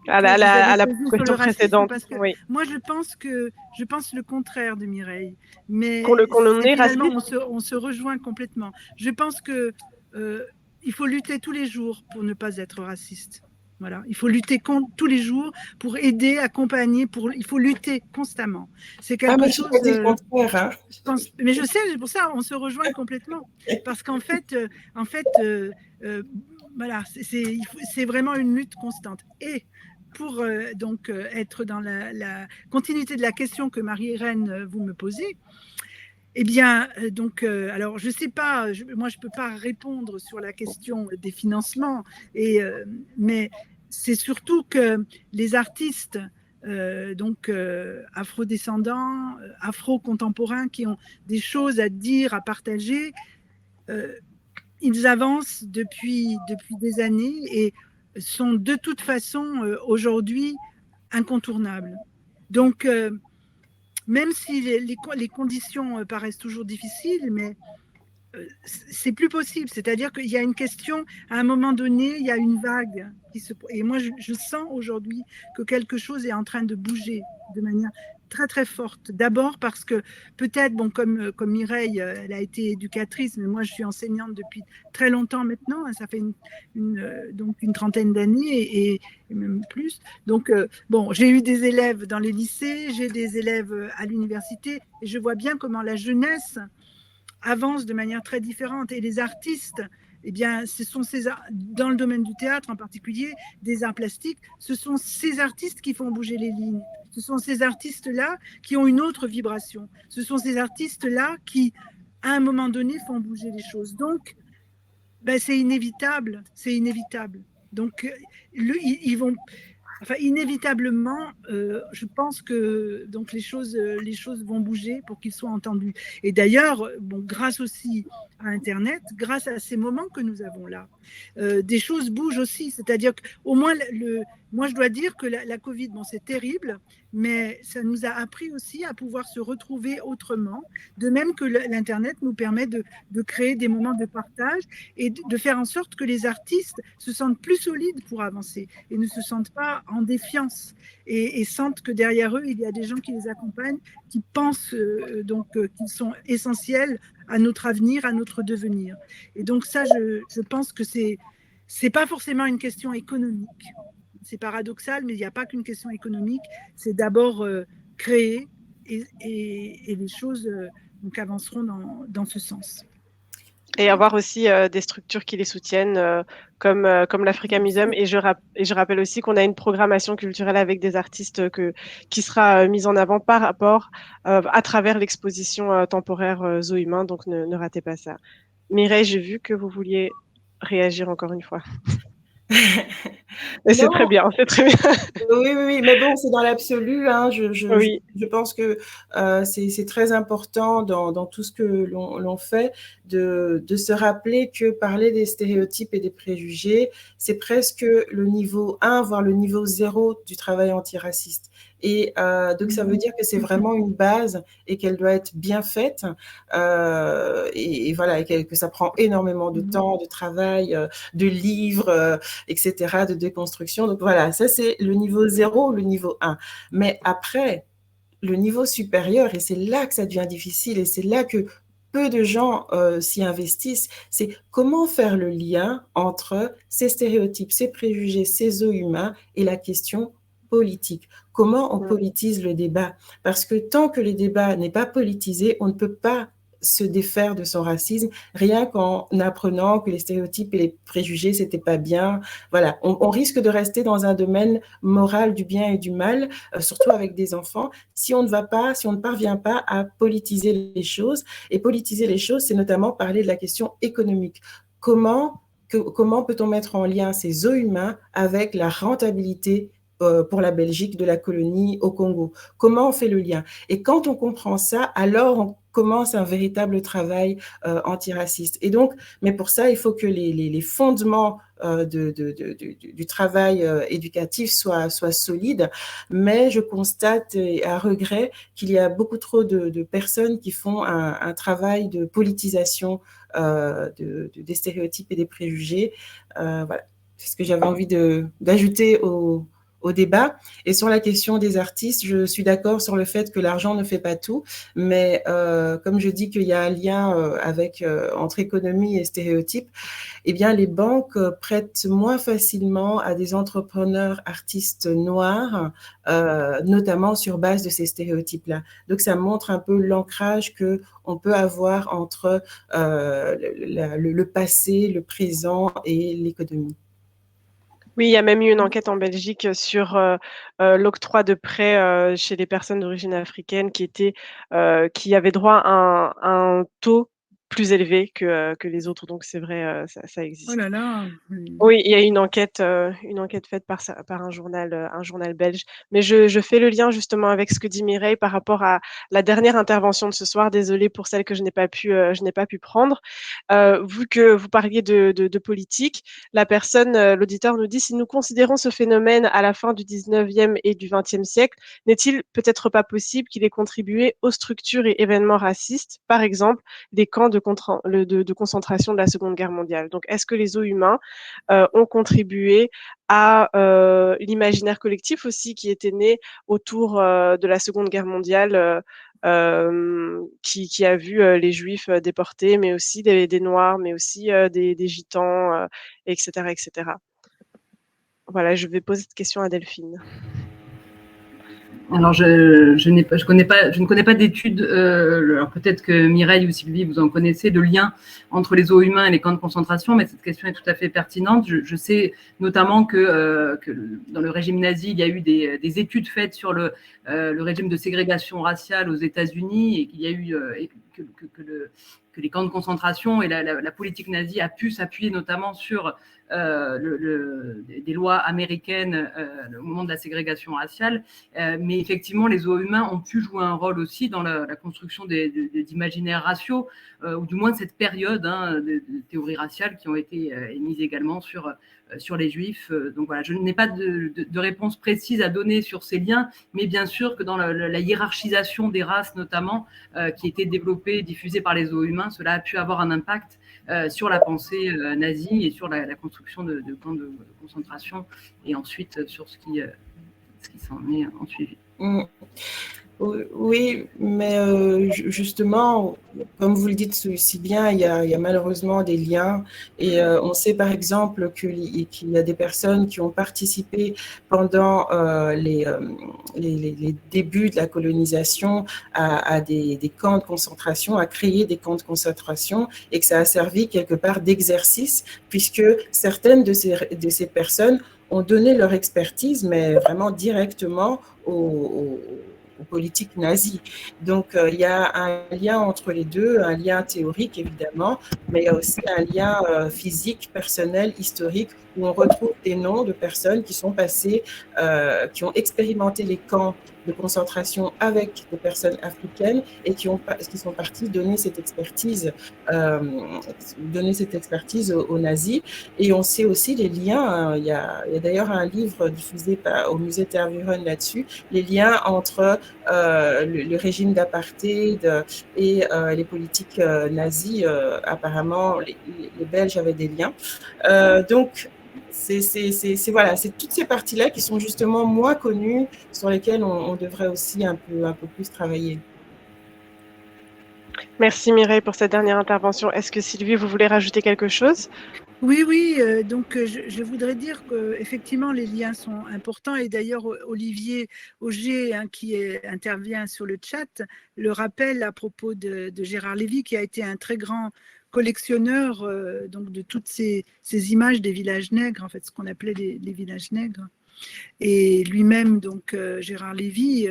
S1: à la question précédente.
S2: Parce que
S1: oui.
S2: moi, je pense le contraire de Mireille. Mais
S1: finalement,
S2: on se rejoint complètement. Je pense que il faut lutter tous les jours pour ne pas être raciste. Voilà, il faut lutter tous les jours pour aider, accompagner, il faut lutter constamment. C'est quelque chose. Mais je sais, c'est pour ça on se rejoint complètement, parce qu'en fait, voilà, c'est vraiment une lutte constante. Et pour donc être dans la continuité de la question que Marie-Irène vous me posez. Eh bien, donc, alors, je ne sais pas, moi, je ne peux pas répondre sur la question des financements, mais c'est surtout que les artistes, donc afro-descendants, afro-contemporains, qui ont des choses à dire, à partager, ils avancent depuis des années et sont de toute façon aujourd'hui incontournables. Donc, même si les conditions paraissent toujours difficiles, mais c'est plus possible. C'est-à-dire qu'il y a une question, à un moment donné, il y a une vague. Et moi, je sens aujourd'hui que quelque chose est en train de bouger de manière très, très forte. D'abord parce que peut-être, bon, comme Mireille, elle a été éducatrice, mais moi, je suis enseignante depuis très longtemps maintenant. Ça fait donc une trentaine d'années et même plus. Donc, bon, j'ai eu des élèves dans les lycées, j'ai des élèves à l'université, et je vois bien comment la jeunesse avance de manière très différente. Et les artistes, eh bien, ce sont dans le domaine du théâtre en particulier, des arts plastiques, ce sont ces artistes qui font bouger les lignes. Ce sont ces artistes-là qui ont une autre vibration. Ce sont ces artistes-là qui, à un moment donné, font bouger les choses. Donc, ben, c'est inévitable, c'est inévitable. Donc, ils vont... Enfin, inévitablement, je pense que donc les choses vont bouger pour qu'ils soient entendus. Et d'ailleurs, bon, grâce aussi à Internet, grâce à ces moments que nous avons là, des choses bougent aussi. C'est-à-dire qu'au moins, moi, je dois dire que la Covid, bon, c'est terrible, mais ça nous a appris aussi à pouvoir se retrouver autrement, de même que l'Internet nous permet de créer des moments de partage et de faire en sorte que les artistes se sentent plus solides pour avancer et ne se sentent pas en défiance et sentent que derrière eux, il y a des gens qui les accompagnent, qui pensent qu'ils sont essentiels à notre avenir, à notre devenir. Et donc ça, je pense que c'est pas forcément une question économique. C'est paradoxal, mais il n'y a pas qu'une question économique. C'est d'abord créer et les choses donc avanceront dans ce sens.
S1: Et avoir aussi des structures qui les soutiennent, comme l'Africa Museum. Et je rappelle aussi qu'on a une programmation culturelle avec des artistes qui sera mise en avant par rapport à travers l'exposition temporaire Zohumain. Donc ne ratez pas ça. Mireille, j'ai vu que vous vouliez réagir encore une fois. Et c'est très bien, c'est très bien.
S3: Oui, mais bon, c'est dans l'absolu. Hein,
S1: oui.
S3: je pense que c'est très important dans tout ce que l'on fait de se rappeler que parler des stéréotypes et des préjugés, c'est presque le niveau 1, voire le niveau 0 du travail antiraciste. Et donc, ça veut dire que c'est vraiment une base et qu'elle doit être bien faite. Et voilà, et que ça prend énormément de temps, de travail, de livres, etc., de déconstruction. Donc voilà, ça c'est le niveau 0, le niveau 1. Mais après, le niveau supérieur, et c'est là que ça devient difficile, et c'est là que peu de gens s'y investissent, c'est comment faire le lien entre ces stéréotypes, ces préjugés, ces os humains et la question politique. Comment on politise le débat? Parce que tant que le débat n'est pas politisé, on ne peut pas se défaire de son racisme, rien qu'en apprenant que les stéréotypes et les préjugés, c'était pas bien. Voilà, on risque de rester dans un domaine moral du bien et du mal, surtout avec des enfants, si on ne parvient pas à politiser les choses. Et politiser les choses, c'est notamment parler de la question économique. Comment peut-on mettre en lien ces os humains avec la rentabilité pour la Belgique de la colonie au Congo? Comment on fait le lien? Et quand on comprend ça, alors on commence un véritable travail antiraciste. Et donc, mais pour ça, il faut que les fondements du travail éducatif soient solides. Mais je constate à regret qu'il y a beaucoup trop de personnes qui font un travail de politisation des stéréotypes et des préjugés. Voilà, c'est ce que j'avais envie d'ajouter au débat. Et sur la question des artistes, je suis d'accord sur le fait que l'argent ne fait pas tout, mais comme je dis qu'il y a un lien entre économie et stéréotypes, eh bien les banques prêtent moins facilement à des entrepreneurs artistes noirs, notamment sur base de ces stéréotypes-là. Donc ça montre un peu l'ancrage que on peut avoir entre le passé, le présent et l'économie.
S1: Oui, il y a même eu une enquête en Belgique sur l'octroi de prêts chez les personnes d'origine africaine qui avaient droit à un taux plus élevé que les autres. Donc c'est vrai, ça existe.
S2: Oh là là.
S1: Oui, il y a une enquête faite par un journal belge. Mais je fais le lien justement avec ce que dit Mireille par rapport à la dernière intervention de ce soir. Désolée pour celle que je n'ai pas pu prendre. Vu que vous parliez de politique, l'auditeur nous dit: si nous considérons ce phénomène à la fin du 19e et du 20e siècle, n'est-il peut-être pas possible qu'il ait contribué aux structures et événements racistes, par exemple des camps de concentration de la Seconde Guerre mondiale? Donc, est-ce que les os humains ont contribué à l'imaginaire collectif aussi qui était né autour de la Seconde Guerre mondiale, qui a vu les Juifs déportés, mais aussi des Noirs, mais aussi des Gitans, etc., etc. Voilà, je vais poser cette question à Delphine.
S4: Alors, je ne connais pas d'études, alors peut-être que Mireille ou Sylvie, vous en connaissez, de lien entre les os humains et les camps de concentration, mais cette question est tout à fait pertinente. Je sais notamment que dans le régime nazi, il y a eu des études faites sur le régime de ségrégation raciale aux États-Unis et qu'il y a eu que les camps de concentration et la politique nazie a pu s'appuyer notamment sur des lois américaines au moment de la ségrégation raciale. Mais effectivement, les os humains ont pu jouer un rôle aussi dans la construction d'imaginaires raciaux, ou du moins de cette période de théories raciales qui ont été émises également sur les Juifs. Donc voilà, je n'ai pas de réponse précise à donner sur ces liens, mais bien sûr que dans la hiérarchisation des races notamment, qui était développée et diffusée par les os humains, cela a pu avoir un impact sur la pensée nazie et sur la construction de camps de concentration et ensuite sur ce qui s'en est en suivi.
S3: Oui, mais justement, comme vous le dites si bien, il y a malheureusement des liens. Et on sait par exemple qu'il y a des personnes qui ont participé pendant les débuts de la colonisation à des camps de concentration, à créer des camps de concentration, et que ça a servi quelque part d'exercice, puisque certaines de ces personnes ont donné leur expertise, mais vraiment directement aux politiques nazies. Donc, il y a un lien entre les deux, un lien théorique évidemment, mais il y a aussi un lien physique, personnel, historique, où on retrouve des noms de personnes qui sont passées, qui ont expérimenté les camps de concentration avec des personnes africaines et qui sont parties donner cette expertise aux nazis. Et on sait aussi les liens, il y a d'ailleurs un livre diffusé au musée Tervuren là-dessus, les liens entre le régime d'apartheid et les politiques nazies. Apparemment, les Belges avaient des liens. Donc, voilà, c'est toutes ces parties-là qui sont justement moins connues, sur lesquelles on devrait aussi un peu plus travailler.
S1: Merci Mireille pour cette dernière intervention. Est-ce que Sylvie, vous voulez rajouter quelque chose?
S2: Oui, donc je voudrais dire qu'effectivement les liens sont importants et d'ailleurs Olivier Auger qui intervient sur le chat le rappelle à propos de Gérard Lévy qui a été un très grand collectionneur donc de toutes ces images des villages nègres, en fait ce qu'on appelait les villages nègres. Et lui-même, donc Gérard Lévy,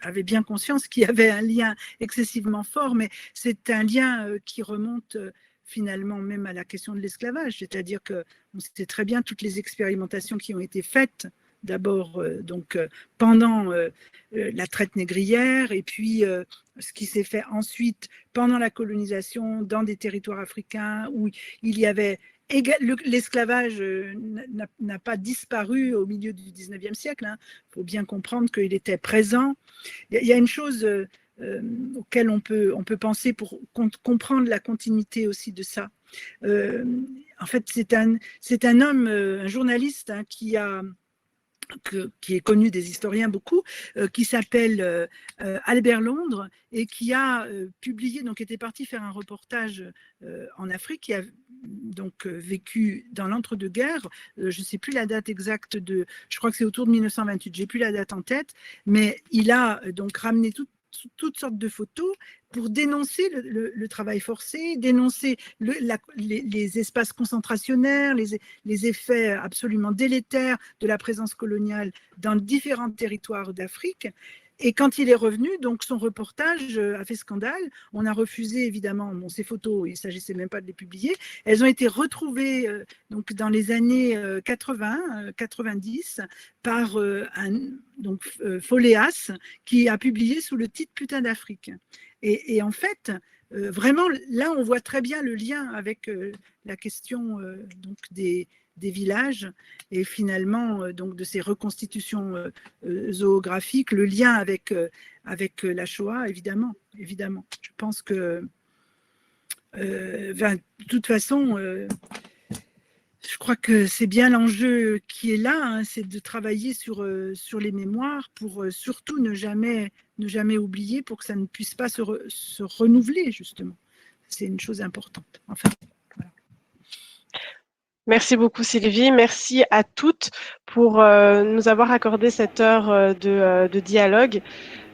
S2: avait bien conscience qu'il y avait un lien excessivement fort, mais c'est un lien qui remonte finalement même à la question de l'esclavage, c'est-à-dire qu'on sait très bien toutes les expérimentations qui ont été faites, d'abord pendant la traite négrière, et puis ce qui s'est fait ensuite pendant la colonisation dans des territoires africains où il y avait l'esclavage n'a pas disparu au milieu du 19e siècle. Il faut bien comprendre qu'il était présent. Il y a une chose auquel on peut penser pour comprendre la continuité aussi de ça. En fait, c'est un homme, un journaliste qui est connu des historiens beaucoup, qui s'appelle Albert Londres et qui a publié, donc était parti faire un reportage en Afrique, qui a donc vécu dans l'entre-deux-guerres, je ne sais plus la date exacte je crois que c'est autour de 1928, j'ai plus la date en tête, mais il a donc ramené toutes sortes de photos pour dénoncer le travail forcé, dénoncer les espaces concentrationnaires, les effets absolument délétères de la présence coloniale dans différents territoires d'Afrique. Et quand il est revenu, donc son reportage a fait scandale. On a refusé évidemment ces photos, il ne s'agissait même pas de les publier. Elles ont été retrouvées donc dans les années 90 par Foléas qui a publié sous le titre Putain d'Afrique. Et en fait, vraiment, là, on voit très bien le lien avec la question donc des villages et finalement donc de ces reconstitutions zoographiques, le lien avec la Shoah, évidemment. Je pense que de toute façon, je crois que c'est bien l'enjeu qui est là, c'est de travailler sur les mémoires pour surtout ne jamais oublier, pour que ça ne puisse pas se renouveler, justement. C'est une chose importante. Enfin, voilà.
S1: Merci beaucoup Sylvie, merci à toutes pour nous avoir accordé cette heure de dialogue.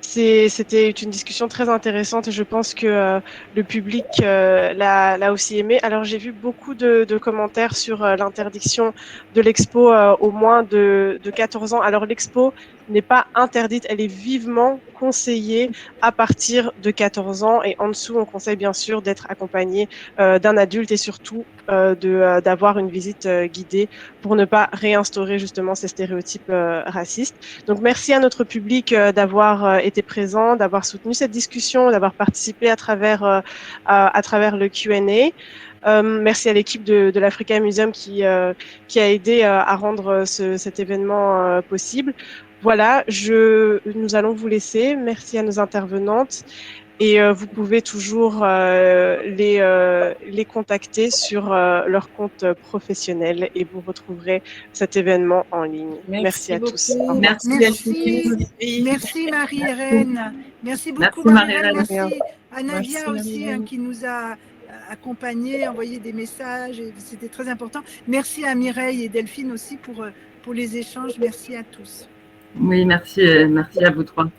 S1: C'était une discussion très intéressante et je pense que le public l'a aussi aimé. Alors j'ai vu beaucoup de commentaires sur l'interdiction de l'expo au moins de 14 ans. Alors l'expo n'est pas interdite, elle est vivement conseillée à partir de 14 ans et en dessous on conseille bien sûr d'être accompagné d'un adulte et surtout d'avoir une visite guidée pour ne pas réinstaurer justement ces stéréotypes racistes. Donc merci à notre public d'avoir été présent, d'avoir soutenu cette discussion, d'avoir participé à travers le Q&A. Merci à l'équipe de l'Africa Museum qui a aidé à rendre cet événement possible. Voilà, nous allons vous laisser. Merci à nos intervenantes. Et vous pouvez toujours les contacter sur leur compte professionnel et vous retrouverez cet événement en ligne. Merci à tous.
S2: Merci Marie-Hélène. Merci beaucoup Marie-Hélène. Merci à Nadia aussi qui nous a accompagnés, envoyé des messages. C'était très important. Merci à Mireille et Delphine aussi pour les échanges. Merci à tous.
S4: Oui, merci à vous trois.